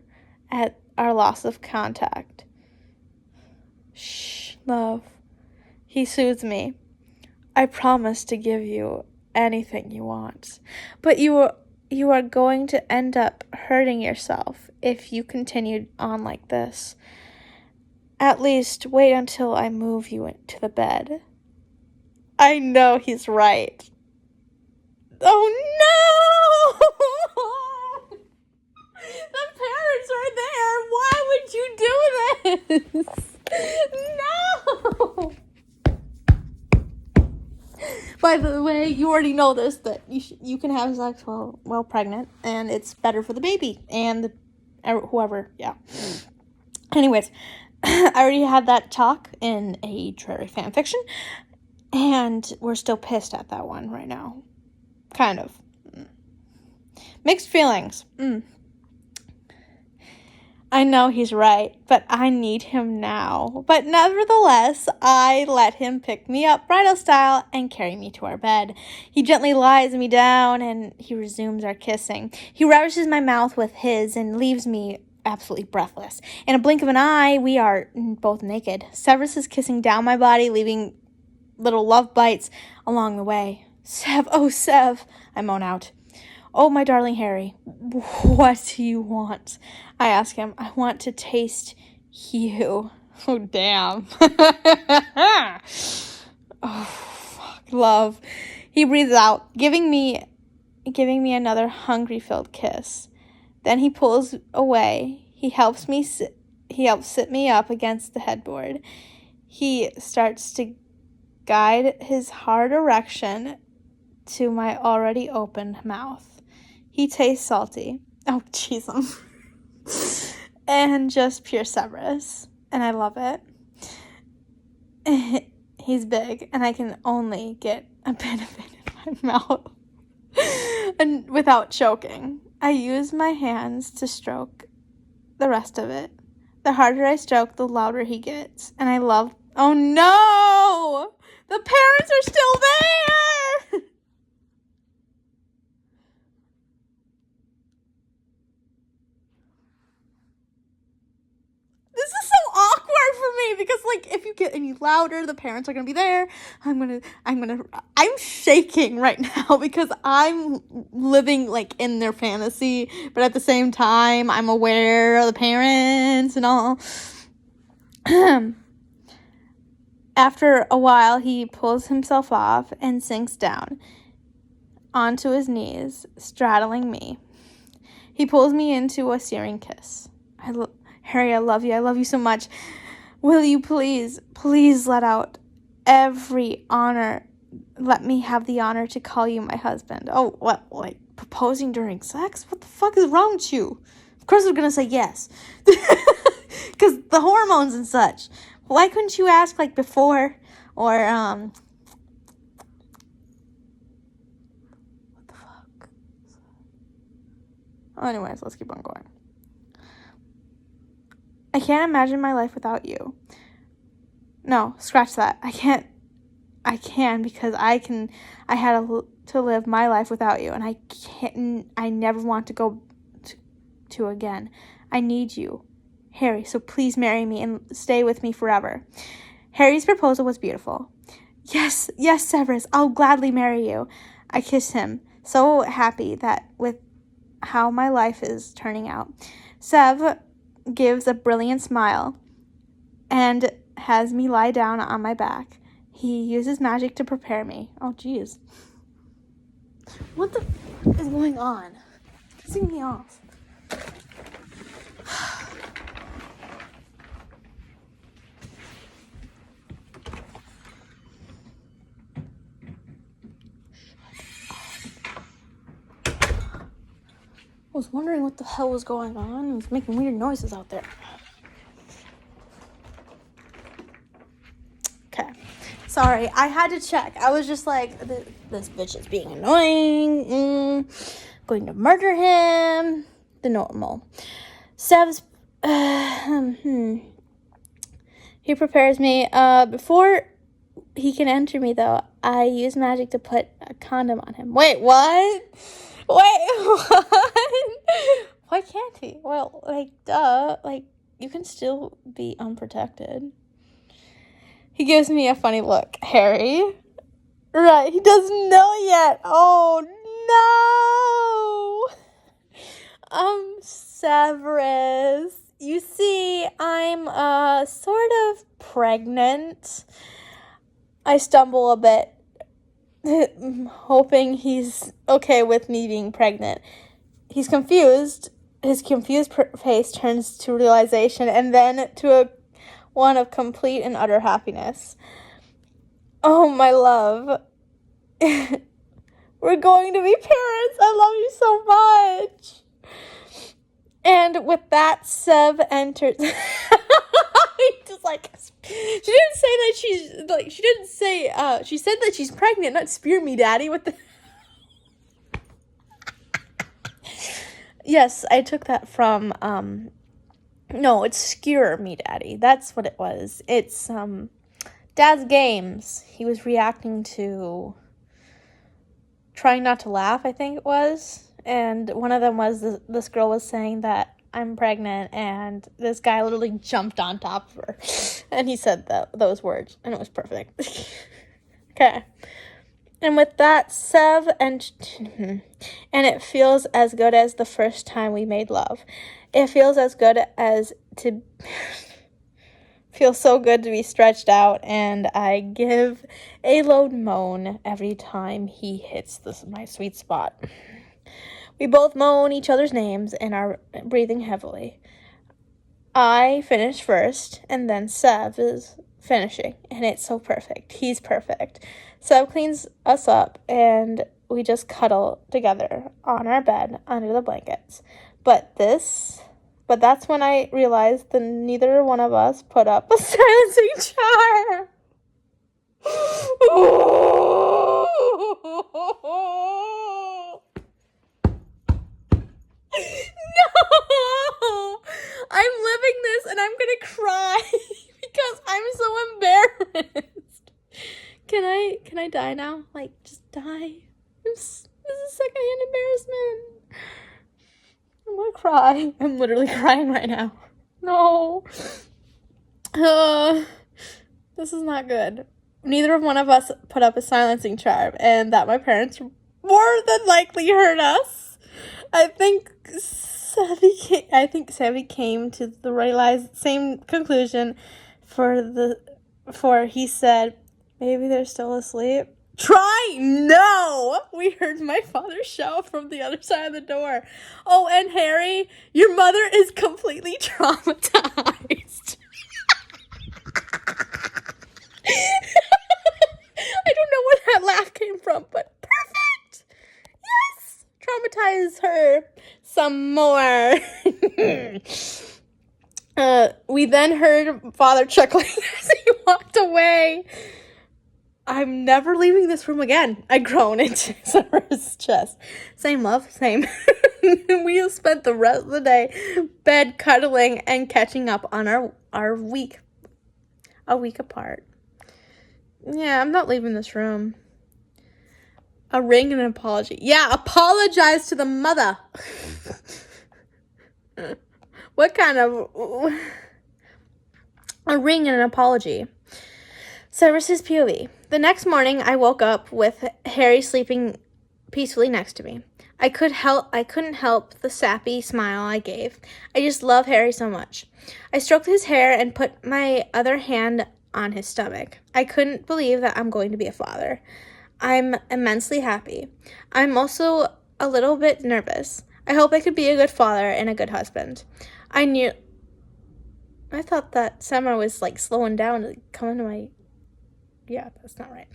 at our loss of contact. Shh, love. He soothes me. I promise to give you anything you want. But you are going to end up hurting yourself if you continue on like this. At least wait until I move you into the bed. I know he's right. Oh no! The parents are there. Why would you do this? No! you already know this, that you can have sex while pregnant, and it's better for the baby and whoever. Yeah. Anyways, I already had that talk in a Snarry Fanfiction, and we're still pissed at that one right now. Kind of. Mixed feelings. I know he's right, but I need him now. But nevertheless, I let him pick me up bridal style and carry me to our bed. He gently lies me down and he resumes our kissing. He ravishes my mouth with his and leaves me absolutely breathless. In a blink of an eye, we are both naked. Severus is kissing down my body, leaving little love bites along the way. Sev, oh Sev, I moan out. Oh, my darling Harry, what do you want? I ask him. I want to taste you. Oh, damn. Oh, fuck, love. He breathes out, giving me another hungry-filled kiss. Then he pulls away. He helps sit me up against the headboard. He starts to guide his hard erection to my already opened mouth. He tastes salty. Oh, jeez. And just pure Severus. And I love it. He's big, and I can only get a bit of it in my mouth and without choking. I use my hands to stroke the rest of it. The harder I stroke, the louder he gets. And I love... Oh, no! The parents are still there! This is so awkward for me because, like, if you get any louder, the parents are gonna be there. I'm shaking right now because I'm living, like, in their fantasy, but at the same time, I'm aware of the parents and all. After a while, he pulls himself off and sinks down onto his knees, straddling me. He pulls me into a searing kiss. Harry, I love you. I love you so much. Will you please let out every honor. Let me have the honor to call you my husband. Oh, what, like proposing during sex? What the fuck is wrong with you? Of course I'm going to say yes. Because the hormones and such. Why couldn't you ask, like, before? Or, what the fuck? Well, anyways, let's keep on going. I can't imagine my life without you. No, scratch that. I can because I had to live my life without you, and I never want to go to again. I need you, Harry, so please marry me and stay with me forever. Harry's proposal was beautiful. Yes, Severus, I'll gladly marry you. I kiss him, so happy that with how my life is turning out. Sev gives a brilliant smile and has me lie down on my back. He uses magic to prepare me. Oh, jeez. What the fuck is going on? It's pissing me off. I was wondering what the hell was going on. It was making weird noises out there. Okay. Sorry, I had to check. I was just like, this bitch is being annoying. Going to murder him. The normal. Sev's... He prepares me. Before he can enter me, though, I use magic to put a condom on him. Wait, what? What? Why can't he? Well, like, duh. Like, you can still be unprotected. He gives me a funny look. Harry? Right, he doesn't know yet. Oh, no. Severus. You see, I'm, sort of pregnant. I stumble a bit, hoping he's okay with me being pregnant. He's confused. His confused face turns to realization and then to one of complete and utter happiness. Oh, my love. We're going to be parents. I love you so much. And with that, Sev enters. Just like, she didn't say that she's like, she didn't say, she said that she's pregnant, not spear me, daddy. What the? Yes, I took that from, no, it's skewer me, daddy. That's what it was. It's, Dad's Games. He was reacting to Trying Not to Laugh, I think it was. And one of them was this girl was saying that I'm pregnant, and this guy literally jumped on top of her. And he said those words, and it was perfect. Okay. And with that, Sev, and it feels as good as the first time we made love. It feels as good as to... feels so good to be stretched out, and I give a low moan every time he hits my sweet spot. We both moan each other's names and are breathing heavily. I finish first, and then Sev is finishing, and it's so perfect. He's perfect. Sev cleans us up, and we just cuddle together on our bed under the blankets. But that's when I realized that neither one of us put up a silencing charm. No! I'm living this and I'm gonna cry because I'm so embarrassed. Can I die now? Like, just die? This is secondhand embarrassment. I'm gonna cry. I'm literally crying right now. No. This is not good. Neither of one of us put up a silencing charm, and that my parents more than likely heard us. I think Savvy came to the same conclusion for he said, maybe they're still asleep. Try? No! We heard my father shout from the other side of the door. Oh, and Harry, your mother is completely traumatized. I don't know where that laugh came from, but perfect! Yes! Traumatize her some more. We then heard father chuckling as he walked away. I'm never leaving this room again. I groan into Severus' chest. Same, love, same. We have spent the rest of the day bed cuddling and catching up on our week. A week apart. Yeah, I'm not leaving this room. A ring and an apology. Yeah, apologize to the mother. What kind of... A ring and an apology. Severus's POV. The next morning, I woke up with Harry sleeping peacefully next to me. I couldn't help the sappy smile I gave. I just love Harry so much. I stroked his hair and put my other hand on his stomach. I couldn't believe that I'm going to be a father. I'm immensely happy. I'm also a little bit nervous. I hope I could be a good father and a good husband. I thought that summer was like slowing down to come into my... Yeah, that's not right.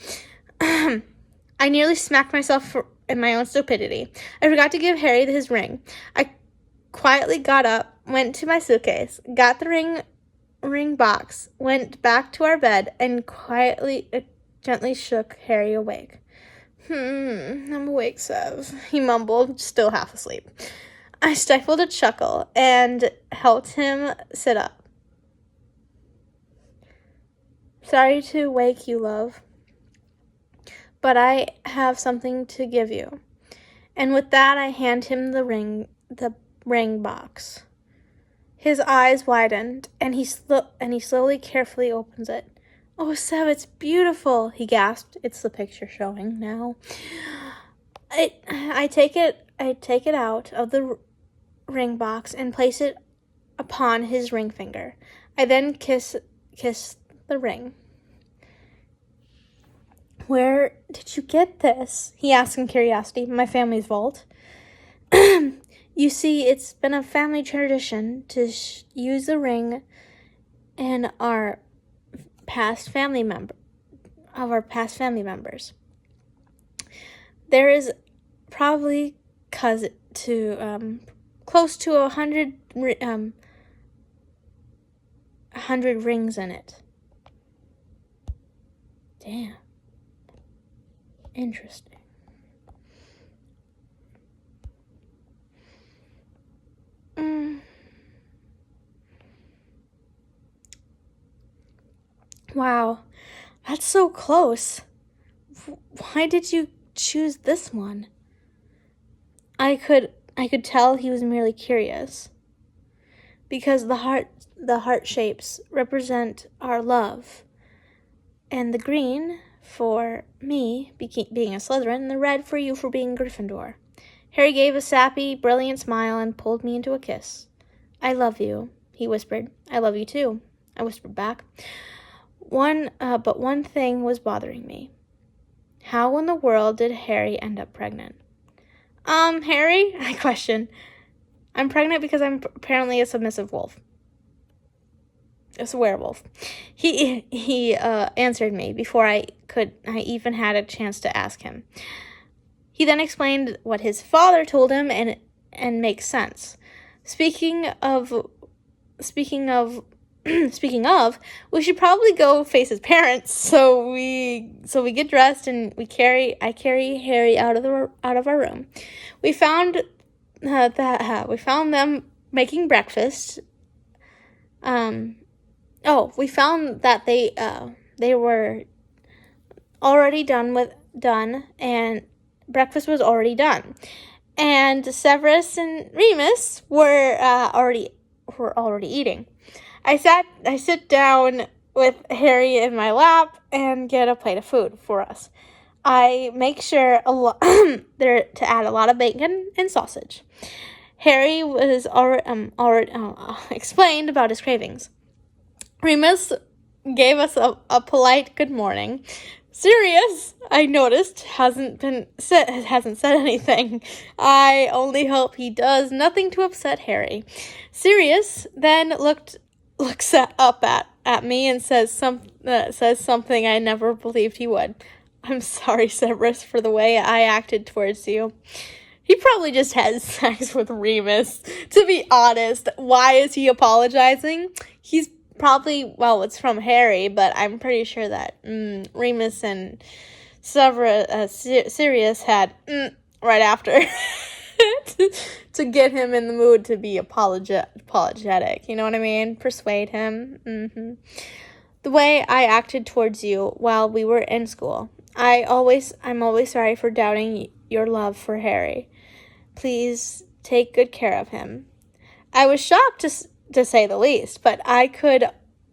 I nearly smacked myself in my own stupidity. I forgot to give Harry his ring. I quietly got up, went to my suitcase, got the ring box, went back to our bed, and gently shook Harry awake. I'm awake, Sev, he mumbled, still half asleep. I stifled a chuckle and helped him sit up. Sorry to wake you, love, but I have something to give you. And with that, I hand him the ring box. His eyes widened, and he slowly, carefully opens it. Oh, Sev, it's beautiful, he gasped. It's the picture showing now. I take it out of the ring box and place it upon his ring finger. I then kiss the ring. Where did you get this? He asked in curiosity. My family's vault. You see, it's been a family tradition to use the ring in our past family members. there is probably close to 100 rings in it. Damn. Interesting. Wow, that's so close. Why did you choose this one? I could tell he was merely curious. Because the heart shapes represent our love. And the green for me being a Slytherin, and the red for you for being Gryffindor. Harry gave a sappy, brilliant smile and pulled me into a kiss. I love you, he whispered. I love you too, I whispered back. But one thing was bothering me. How in the world did Harry end up pregnant? Harry? I questioned. I'm pregnant because I'm apparently a submissive wolf. A werewolf. He answered me before I even had a chance to ask him. He then explained what his father told him, and makes sense. Speaking of, we should probably go face his parents. So we get dressed and I carry Harry out of our room. We found them making breakfast. We found that they were already done, and breakfast was already done. And Severus and Remus were already eating. I sit down with Harry in my lap and get a plate of food for us. I make sure to add a lot of bacon and sausage. Harry was already explained about his cravings. Remus gave us a polite good morning. Sirius, I noticed, hasn't said anything. I only hope he does nothing to upset Harry. Sirius then looks up at me and says something I never believed he would. I'm sorry, Severus, for the way I acted towards you. He probably just had sex with Remus. To be honest, why is he apologizing? He's probably, it's from Harry, but I'm pretty sure that Remus and Sirius had right after to get him in the mood to be apologetic. You know what I mean? Persuade him. Mm-hmm. The way I acted towards you while we were in school. I'm always sorry for doubting your love for Harry. Please take good care of him. I was shocked to say the least, but I could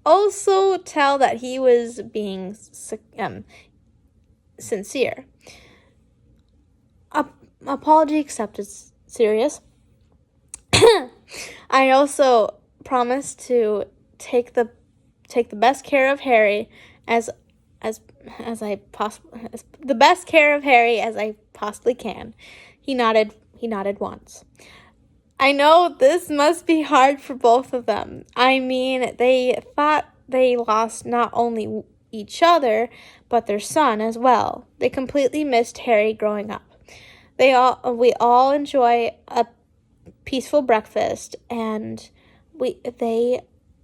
also tell that he was being sincere. Apology accepted, Sirius. I also promised to take the best care of Harry as I possibly can. He nodded once. I know this must be hard for both of them. I mean, they thought they lost not only each other, but their son as well. They completely missed Harry growing up. We all enjoy a peaceful breakfast, and they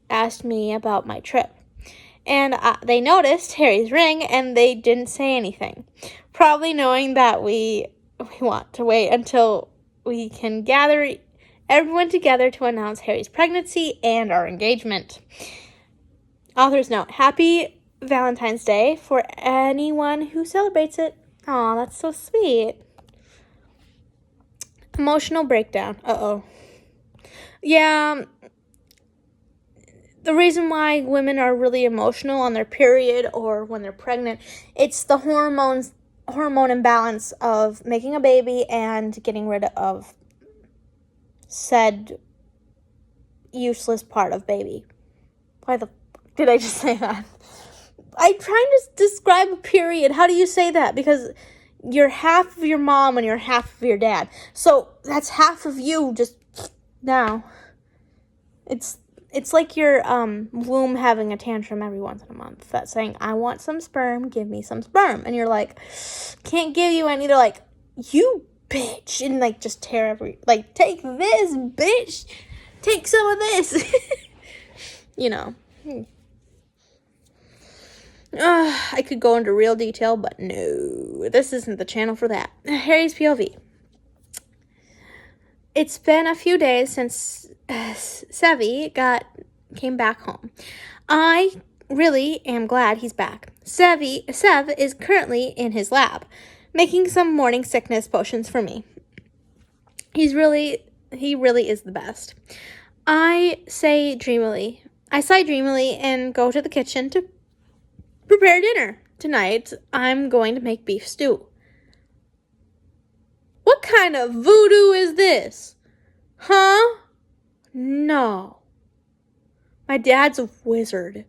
asked me about my trip. And they noticed Harry's ring, and they didn't say anything, probably knowing that we want to wait until we can gather everyone together to announce Harry's pregnancy and our engagement. Author's note: Happy Valentine's Day for anyone who celebrates it. Aw, that's so sweet. Emotional breakdown. Yeah, the reason why women are really emotional on their period or when they're pregnant, it's the hormone imbalance of making a baby and getting rid of said useless part of baby. Why the did I just say that? I'm trying to describe a period. How do you say that? Because you're half of your mom and you're half of your dad. So that's half of you just now. It's like your womb having a tantrum every once in a month. That's saying, I want some sperm, give me some sperm. And you're like, can't give you any. They're like, you bitch, and like just tear take this, bitch, take some of this. You know. I could go into real detail, but no, this isn't the channel for that. Harry's POV. It's been a few days since Sevy came back home. I really am glad he's back. Sev is currently in his lab, making some morning sickness potions for me. He really is the best. I sigh dreamily and go to the kitchen to prepare dinner. Tonight, I'm going to make beef stew. What kind of voodoo is this? Huh? No. My dad's a wizard.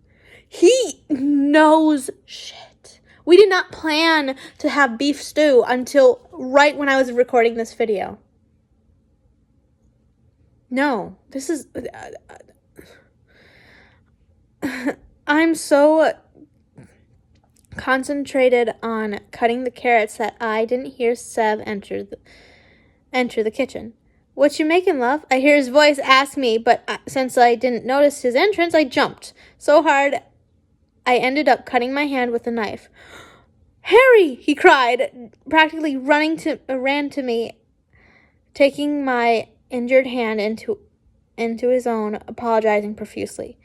He knows shit. We did not plan to have beef stew until right when I was recording this video. No, this is... I'm so concentrated on cutting the carrots that I didn't hear Sev enter the kitchen. What you making, love? I hear his voice ask me, but since I didn't notice his entrance, I jumped so hard I ended up cutting my hand with a knife. Harry, he cried, practically ran to me, taking my injured hand into his own, apologizing profusely.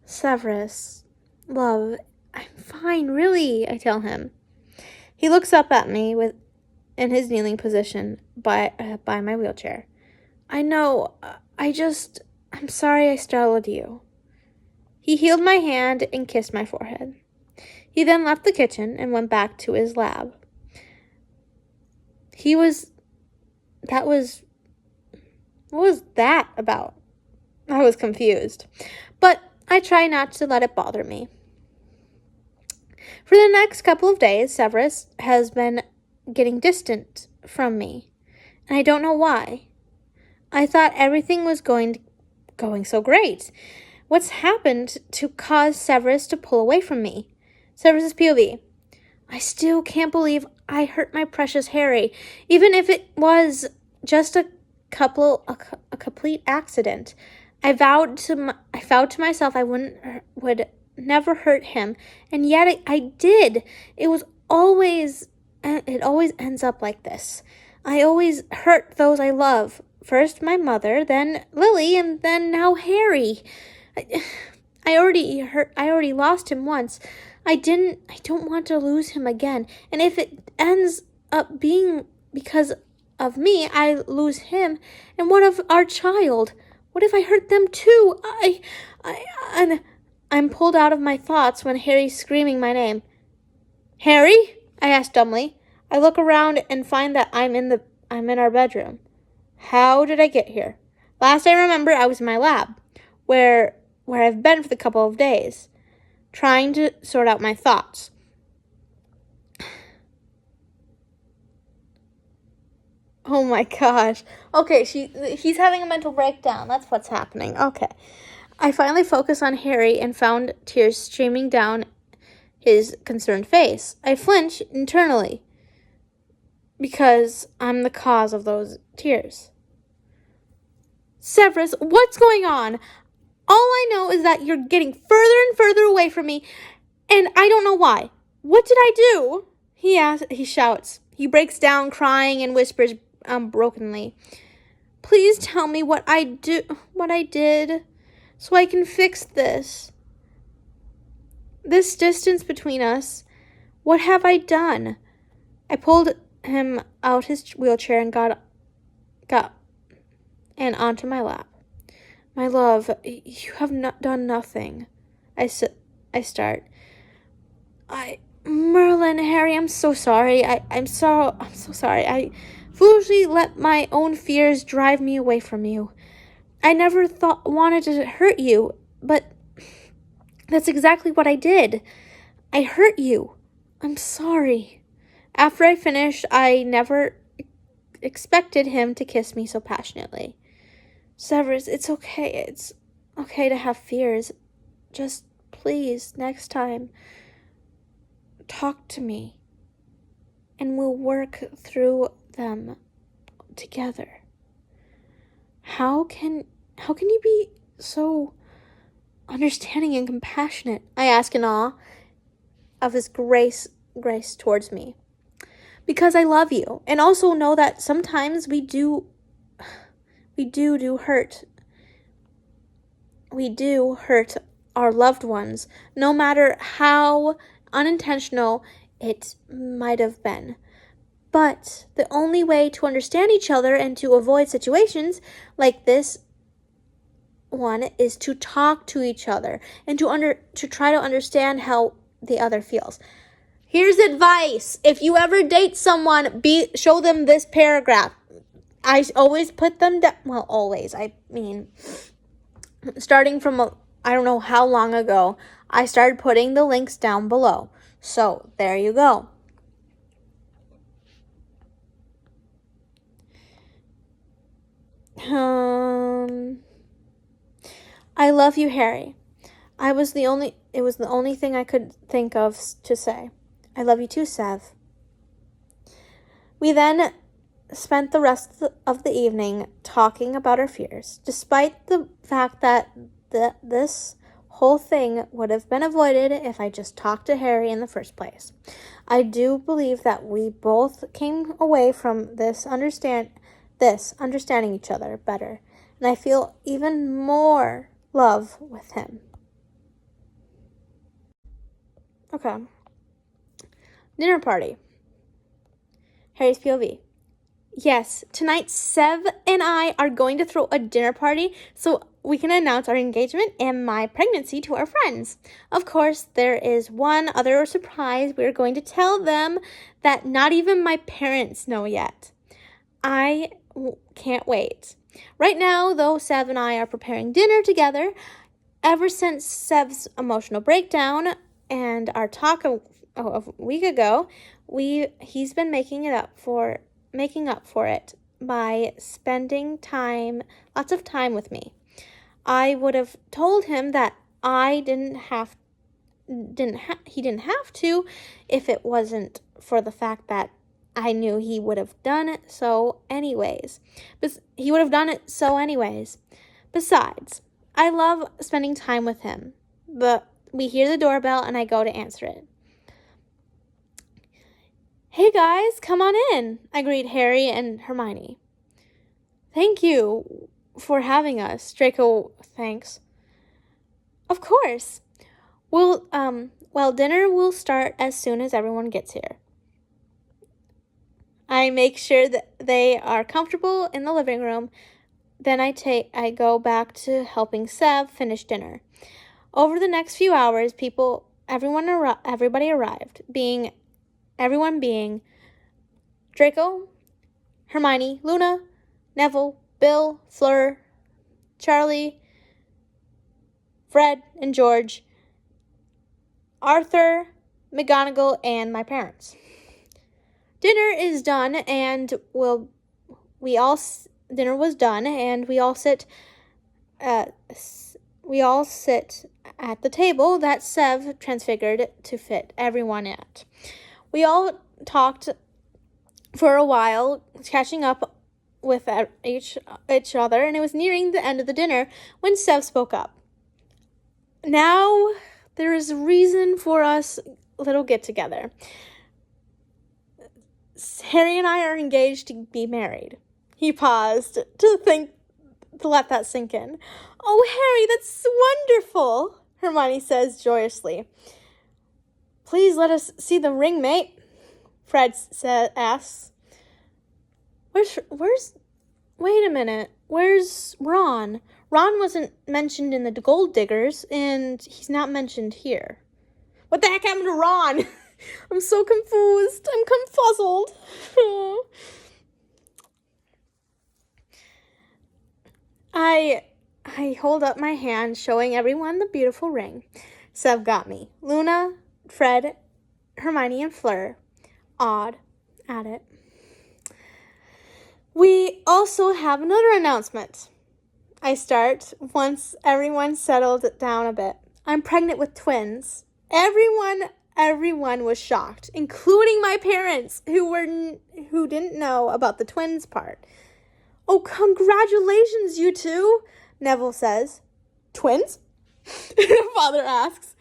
Severus, love, I'm fine, really, I tell him. He looks up at me in his kneeling position by my wheelchair. I know, I'm sorry I startled you. He healed my hand and kissed my forehead. He then left the kitchen and went back to his lab. What was that about? I was confused, but I try not to let it bother me. For the next couple of days, Severus has been getting distant from me, and I don't know why. I thought everything was going so great. What's happened to cause Severus to pull away from me? Severus's POV. I still can't believe I hurt my precious Harry, even if it was just a complete accident. I vowed to myself I would never hurt him, and yet I did. It always ends up like this. I always hurt those I love. First my mother, then Lily, and then now Harry. I already lost him once. I don't want to lose him again. And if it ends up being because of me, I lose him. And what of our child? What if I hurt them too? I'm pulled out of my thoughts when Harry's screaming my name. Harry? I ask dumbly. I look around and find that I'm in our bedroom. How did I get here? Last I remember, I was in my lab, where I've been for the couple of days, trying to sort out my thoughts. Oh my gosh. Okay, he's having a mental breakdown. That's what's happening. Okay. I finally focused on Harry and found tears streaming down his concerned face. I flinch internally because I'm the cause of those tears. Severus, what's going on? All I know is that you're getting further and further away from me, and I don't know why. What did I do? He shouts. He breaks down, crying, and whispers brokenly. Please tell me what I did, so I can fix this. This distance between us. What have I done? I pulled him out his wheelchair and got and onto my lap. My love, you have not done nothing. I start. Merlin, Harry, I'm so sorry. I'm so sorry. I foolishly let my own fears drive me away from you. I never wanted to hurt you, but that's exactly what I did. I hurt you. I'm sorry. After I finished, I never expected him to kiss me so passionately. Severus, it's okay. It's okay to have fears. Just please, next time, talk to me. And we'll work through them together. How can you be so understanding and compassionate? I ask in awe of his grace towards me. Because I love you, and also know that sometimes we do hurt. We do hurt our loved ones, no matter how unintentional it might have been. But the only way to understand each other and to avoid situations like this one is to talk to each other and to try to understand how the other feels. Here's advice. If you ever date someone, show them this paragraph. I always put them down. Well, always. I mean, starting from I don't know how long ago, I started putting the links down below. So, there you go. I love you, Harry. It was the only thing I could think of to say. I love you too, Sev. We then spent the rest of the evening talking about our fears, despite the fact that this whole thing would have been avoided if I just talked to Harry in the first place. I do believe that we both came away from this understanding each other better, and I feel even more love with him. Okay. Dinner party. Harry's POV. Yes, tonight Sev and I are going to throw a dinner party so we can announce our engagement and my pregnancy to our friends. Of course, there is one other surprise. We're going to tell them that not even my parents know yet. I can't wait. Right now, though, Sev and I are preparing dinner together. Ever since Sev's emotional breakdown and our talk a week ago, he's been making up for it by spending lots of time with me. I would have told him that he didn't have to if it wasn't for the fact that I knew he would have done it so anyways. Besides, I love spending time with him. But we hear the doorbell and I go to answer it. Hey guys, come on in, I greet Harry and Hermione. Thank you for having us, Draco thanks. Of course. Dinner will start as soon as everyone gets here. I make sure that they are comfortable in the living room. Then I go back to helping Sev finish dinner. Over the next few hours, everybody arrived, everyone being Draco, Hermione, Luna, Neville, Bill, Fleur, Charlie, Fred, and George, Arthur, McGonagall, and my parents. Dinner is done, and dinner was done, and we all sit at the table that Sev transfigured to fit everyone at. We all talked for a while, catching up with each other, and it was nearing the end of the dinner when Sev spoke up. Now there is a reason for us little get-together. Harry and I are engaged to be married. He paused to let that sink in. Oh, Harry, that's wonderful, Hermione says joyously. Please let us see the ring, mate, Fred asks. Wait a minute, where's Ron? Ron wasn't mentioned in the Gold Diggers, and he's not mentioned here. What the heck happened to Ron? I'm so confused. I'm confuzzled. I hold up my hand, showing everyone the beautiful ring. Sev got me. Luna, Fred, Hermione, and Fleur awed at it. We also have another announcement. I start once everyone settled down a bit. I'm pregnant with twins. Everyone Everyone was shocked, including my parents, who didn't know about the twins part. "Oh, congratulations, you two," Neville says. "Twins?" Father asks.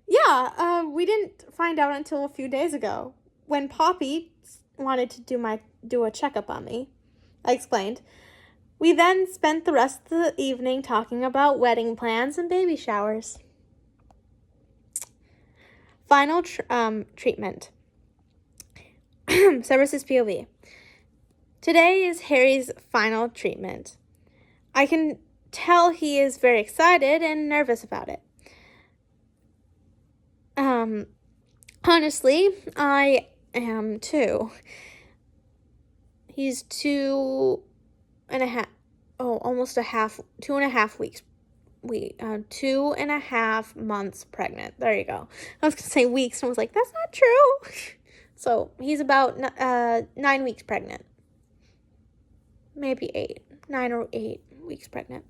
"Yeah, we didn't find out until a few days ago, when Poppy wanted to do a checkup on me," I explained. We then spent the rest of the evening talking about wedding plans and baby showers. Final treatment. Severus's POV. Today is Harry's final treatment. I can tell he is very excited and nervous about it. Honestly, I am too. He's 2.5 weeks. 2.5 months pregnant. There you go. I was going to say weeks, and I was like, that's not true. So he's about 9 weeks pregnant. Maybe 8. 9 or 8 weeks pregnant.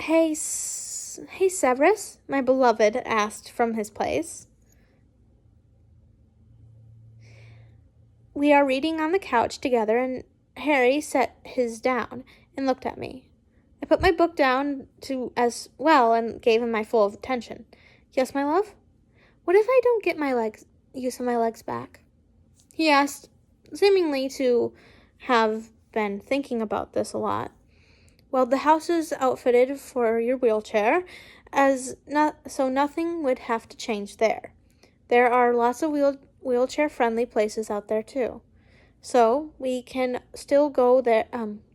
Hey Severus, my beloved asked from his place. We are reading on the couch together, and Harry set his down and looked at me. I put my book down as well and gave him my full attention. "Yes, my love? What if I don't get use of my legs back?" he asked, seemingly to have been thinking about this a lot. "Well, the house is outfitted for your wheelchair, so nothing would have to change there. There are lots of wheelchair-friendly places out there, too. So we can still go there,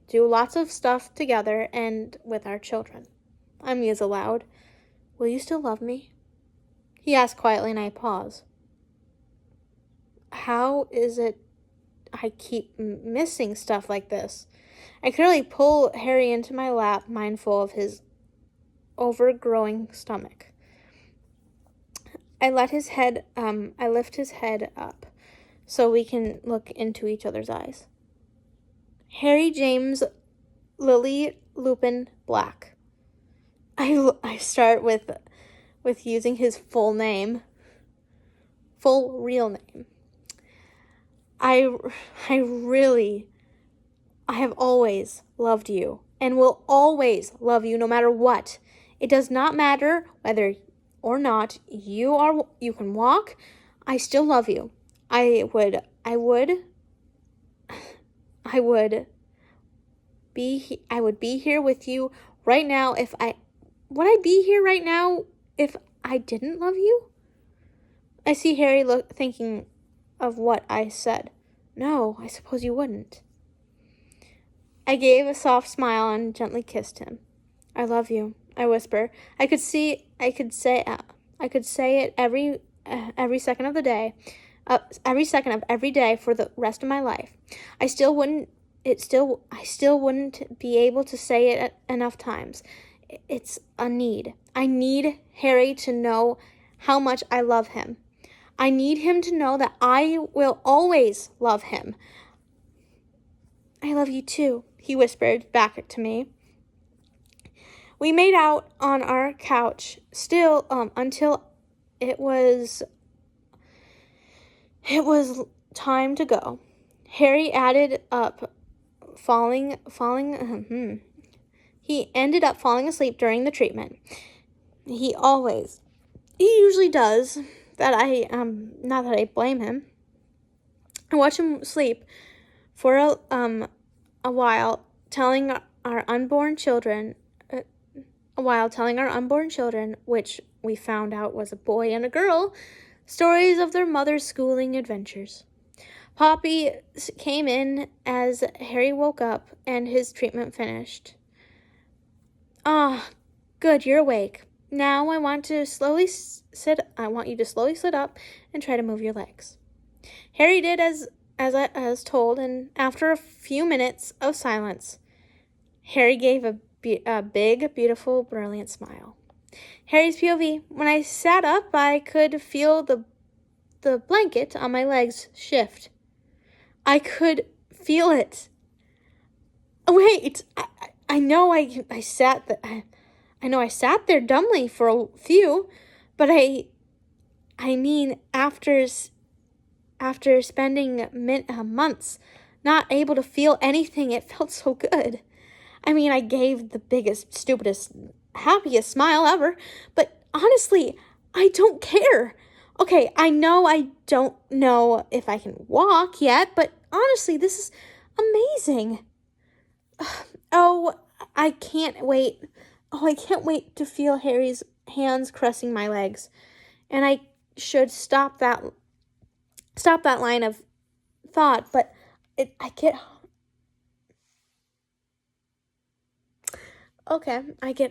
do lots of stuff together and with our children." I mused aloud. "Will you still love me?" he asked quietly, and I paused. How is it I keep missing stuff like this? I could really pull Harry into my lap, mindful of his overgrowing stomach. I lift his head up so we can look into each other's eyes. "Harry James Lily Lupin Black." I start with using his full real name. I have always loved you and will always love you no matter what. It does not matter whether or not you can walk. I still love you. I would be here with you right now would I be here right now if I didn't love you? I see Harry thinking of what I said. No, I suppose you wouldn't. I gave a soft smile and gently kissed him. "I love you," I whisper. I could say it every second of the day, every second of every day for the rest of my life. I still wouldn't be able to say it enough times. It's a need. I need Harry to know how much I love him. I need him to know that I will always love him. "I love you too," he whispered back to me. We made out on our couch until it was time to go. Harry ended up falling asleep during the treatment. He usually does. Not that I blame him. I watched him sleep for a while, telling our unborn children, which we found out was a boy and a girl, stories of their mother's schooling adventures. Poppy came in as Harry woke up and his treatment finished. "Ah, good, you're awake. Now I want you to slowly sit up and try to move your legs." Harry did as told, and after a few minutes of silence, Harry gave a big, beautiful, brilliant smile. Harry's POV. When I sat up, I could feel the blanket on my legs shift. I could feel it. Wait, I know I sat there dumbly for a few, But I mean, after spending months not able to feel anything, it felt so good. I mean, I gave the biggest, stupidest, happiest smile ever, but honestly, I don't care. Okay, I know I don't know if I can walk yet, but honestly, this is amazing. Oh, I can't wait. Oh, I can't wait to feel Harry's hands caressing my legs. And I should stop that line of thought, but I get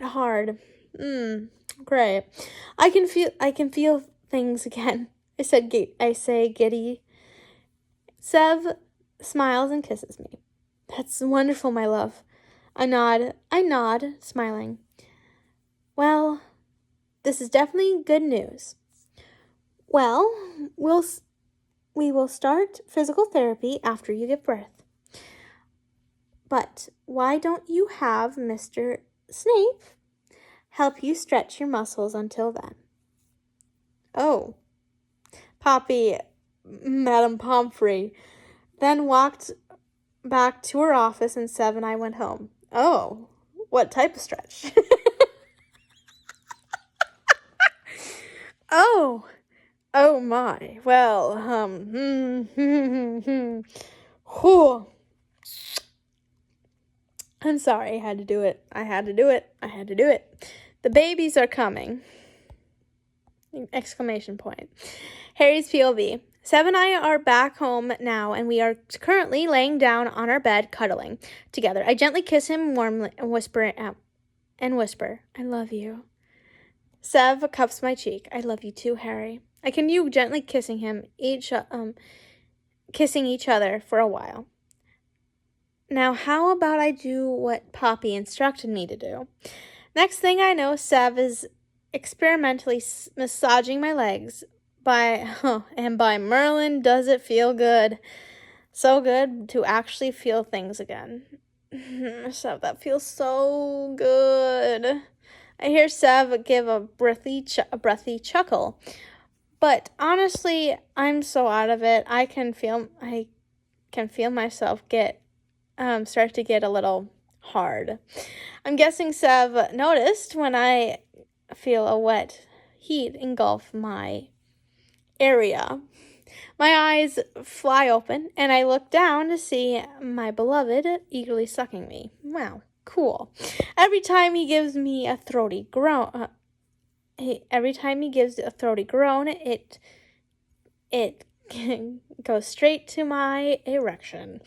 hard. Great. I can feel things again. I say giddy. Sev smiles and kisses me. That's wonderful, my love. I nod, smiling. Well, this is definitely good news. Well, we will start physical therapy after you give birth. But why don't you have Mr. Snape help you stretch your muscles until then? Oh. Poppy, Madame Pomfrey, then walked back to her office, and Sev and I went home. Oh, what type of stretch? Oh my. Well, I'm sorry, I had to do it. The babies are coming. Exclamation point. Harry's POV. Sev and I are back home now, and we are currently laying down on our bed, cuddling together. I gently kiss him warmly and whisper, I love you. Sev cups my cheek. I love you too, Harry. I continue gently kissing each other for a while. Now, how about I do what Poppy instructed me to do? Next thing I know, Sev is experimentally massaging my legs. And by Merlin, does it feel good. So good to actually feel things again. Sev, that feels so good. I hear Sev give a breathy chuckle. But honestly, I'm so out of it. I can feel myself start to get a little hard. I'm guessing Sev noticed when I feel a wet heat engulf my area. My eyes fly open, and I look down to see my beloved eagerly sucking me. Wow, cool. Every time he gives a throaty groan, it goes straight to my erection.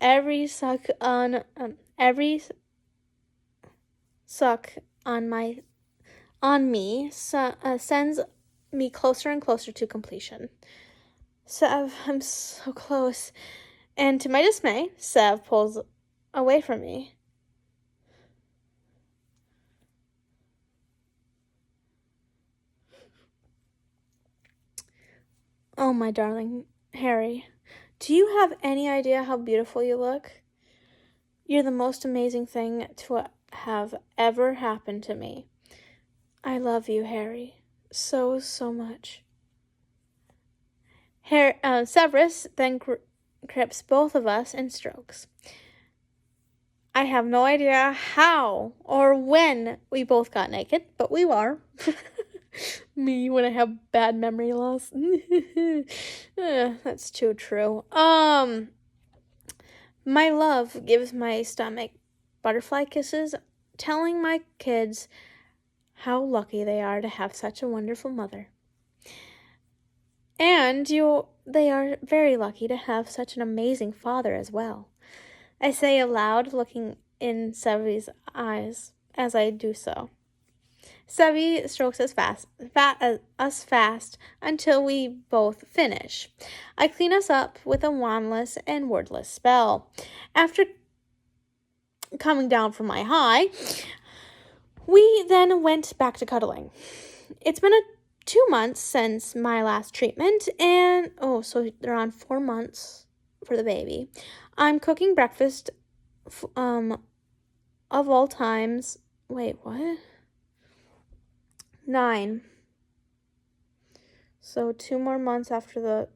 Every suck on me sends me closer and closer to completion. Sev, I'm so close. And to my dismay, Sev pulls away from me. Oh, my darling Harry, do you have any idea how beautiful you look? You're the most amazing thing to have ever happened to me. I love you, Harry, so, so much. Severus then grips both of us and strokes. I have no idea how or when we both got naked, but we were. Me when I have bad memory loss. That's too true. My love gives my stomach butterfly kisses, telling my kids how lucky they are to have such a wonderful mother. And they are very lucky to have such an amazing father as well. I say aloud, looking in Sevy's eyes as I do so. Sevy strokes us fast until we both finish. I clean us up with a wandless and wordless spell. After coming down from my high, we then went back to cuddling. It's been 2 months since my last treatment, and so they're on 4 months for the baby. I'm cooking breakfast of all times. Wait, what? 9. So 2 more months after the...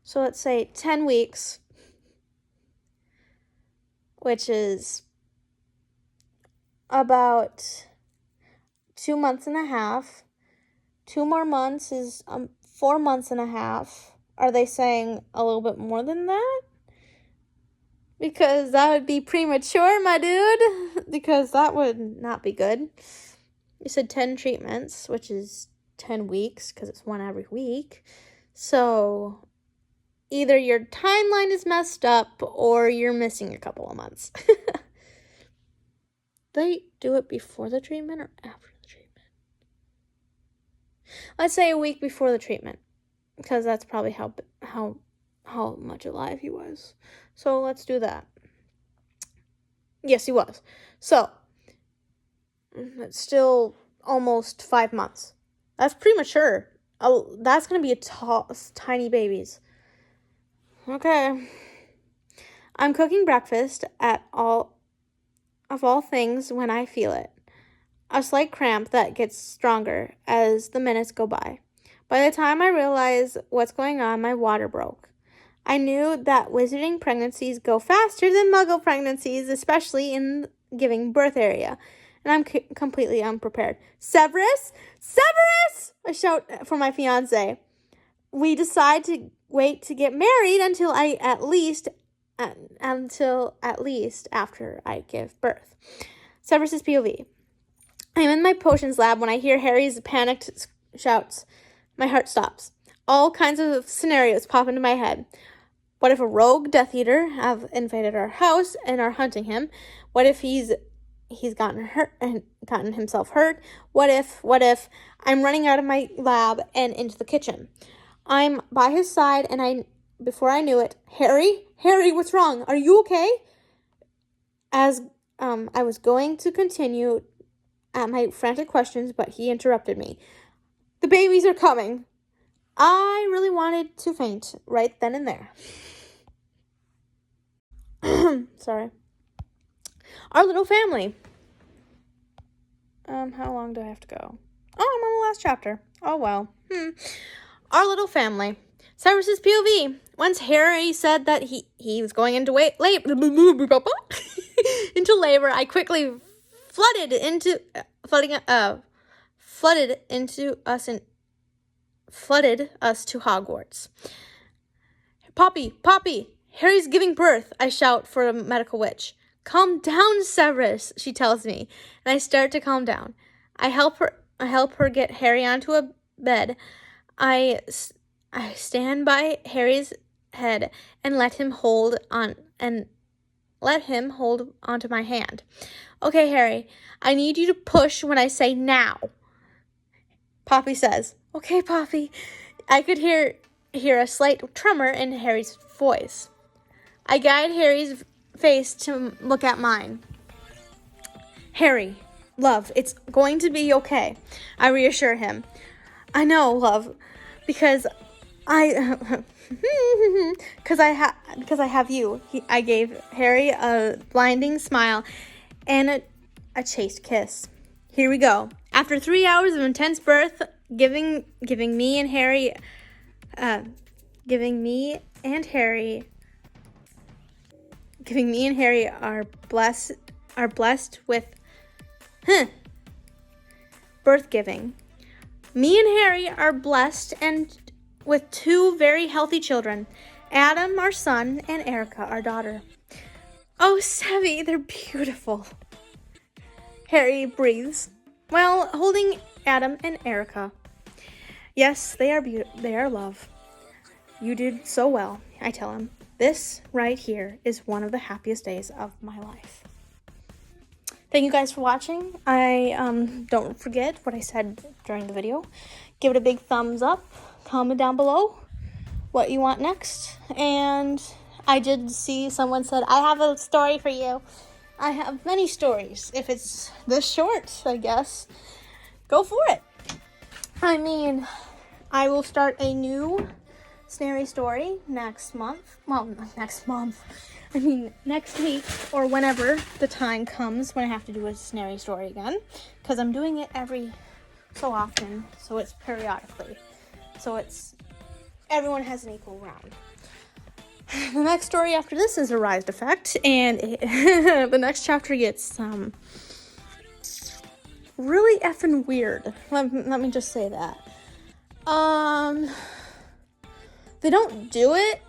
So let's say 10 weeks, which is about 2 months and a half. 2 more months is 4 months and a half. Are they saying a little bit more than that? Because that would be premature, my dude. Because that would not be good. You said 10 treatments, which is 10 weeks, because it's 1 every week. So either your timeline is messed up or you're missing a couple of months. They do it before the treatment or after the treatment? Let's say a week before the treatment, because that's probably how much alive he was. So let's do that. Yes, he was. So it's still almost 5 months. That's premature. Oh, that's gonna be tiny babies. Okay. I'm cooking breakfast of all things when I feel it. A slight cramp that gets stronger as the minutes go by. By the time I realize what's going on, my water broke. I knew that wizarding pregnancies go faster than muggle pregnancies, especially in the giving birth area. And I'm completely unprepared. Severus! Severus! I shout for my fiancé. We decide to wait to get married until at least after I give birth. Severus's POV. I'm in my potions lab when I hear Harry's panicked shouts. My heart stops. All kinds of scenarios pop into my head. What if a rogue Death Eater have invaded our house and are hunting him? What if he's gotten hurt and gotten himself hurt? What if I'm running out of my lab and into the kitchen? I'm by his side and before I knew it, Harry, what's wrong? Are you okay? As I was going to continue at my frantic questions, but he interrupted me. The babies are coming. I really wanted to faint right then and there. Sorry. Our little family. How long do I have to go? Oh, I'm on the last chapter. Oh, well. Our little family. Severus's POV. Once Harry said that he was going into labor, I quickly flooded us to Hogwarts. Poppy, Harry's giving birth, I shout for a medical witch. Calm down, Severus, she tells me, and I start to calm down. I help her get Harry onto a bed. I stand by Harry's head and let him hold onto my hand. Okay, Harry, I need you to push when I say now. Poppy says, okay, Poppy. I could hear a slight tremor in Harry's voice. I guide Harry's face to look at mine. Harry, love, it's going to be okay. I reassure him. I know, love, because I have you. I gave Harry a blinding smile and a chaste kiss. Here we go. After 3 hours of intense birth, giving me and Harry are blessed with birth giving. Me and Harry are blessed and with 2 very healthy children, Adam, our son, and Erica, our daughter. Oh, Sevy, they're beautiful. Harry breathes while holding Adam and Erica. Yes, they are love. You did so well, I tell him. This right here is one of the happiest days of my life. Thank you guys for watching. Don't forget what I said during the video. Give it a big thumbs up. Comment down below what you want next. And I did see someone said, I have a story for you. I have many stories. If it's this short, I guess, go for it. I mean, I will start a new Snarry story next month. Well, not next month. I mean, next week or whenever the time comes when I have to do a Snarry story again. Because I'm doing it every so often, so it's periodically. So it's, everyone has an equal round. The next story after this is a Rise Effect, and the next chapter gets really effing weird. Let me just say that. They don't do it.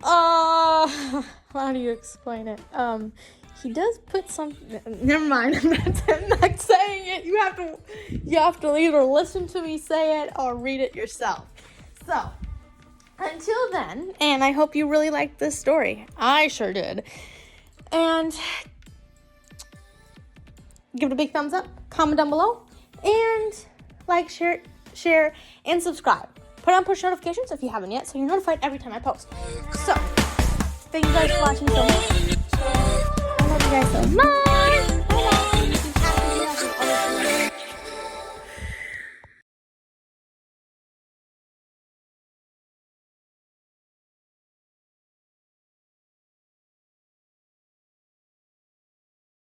How do you explain it? He does put some. Never mind. I'm not saying it. You have to either listen to me say it or read it yourself. So, until then, and I hope you really liked this story. I sure did. And give it a big thumbs up, comment down below, and like, share, and subscribe. Put on push notifications if you haven't yet, so you're notified every time I post. So, thank you guys for watching so much. I love you guys so much.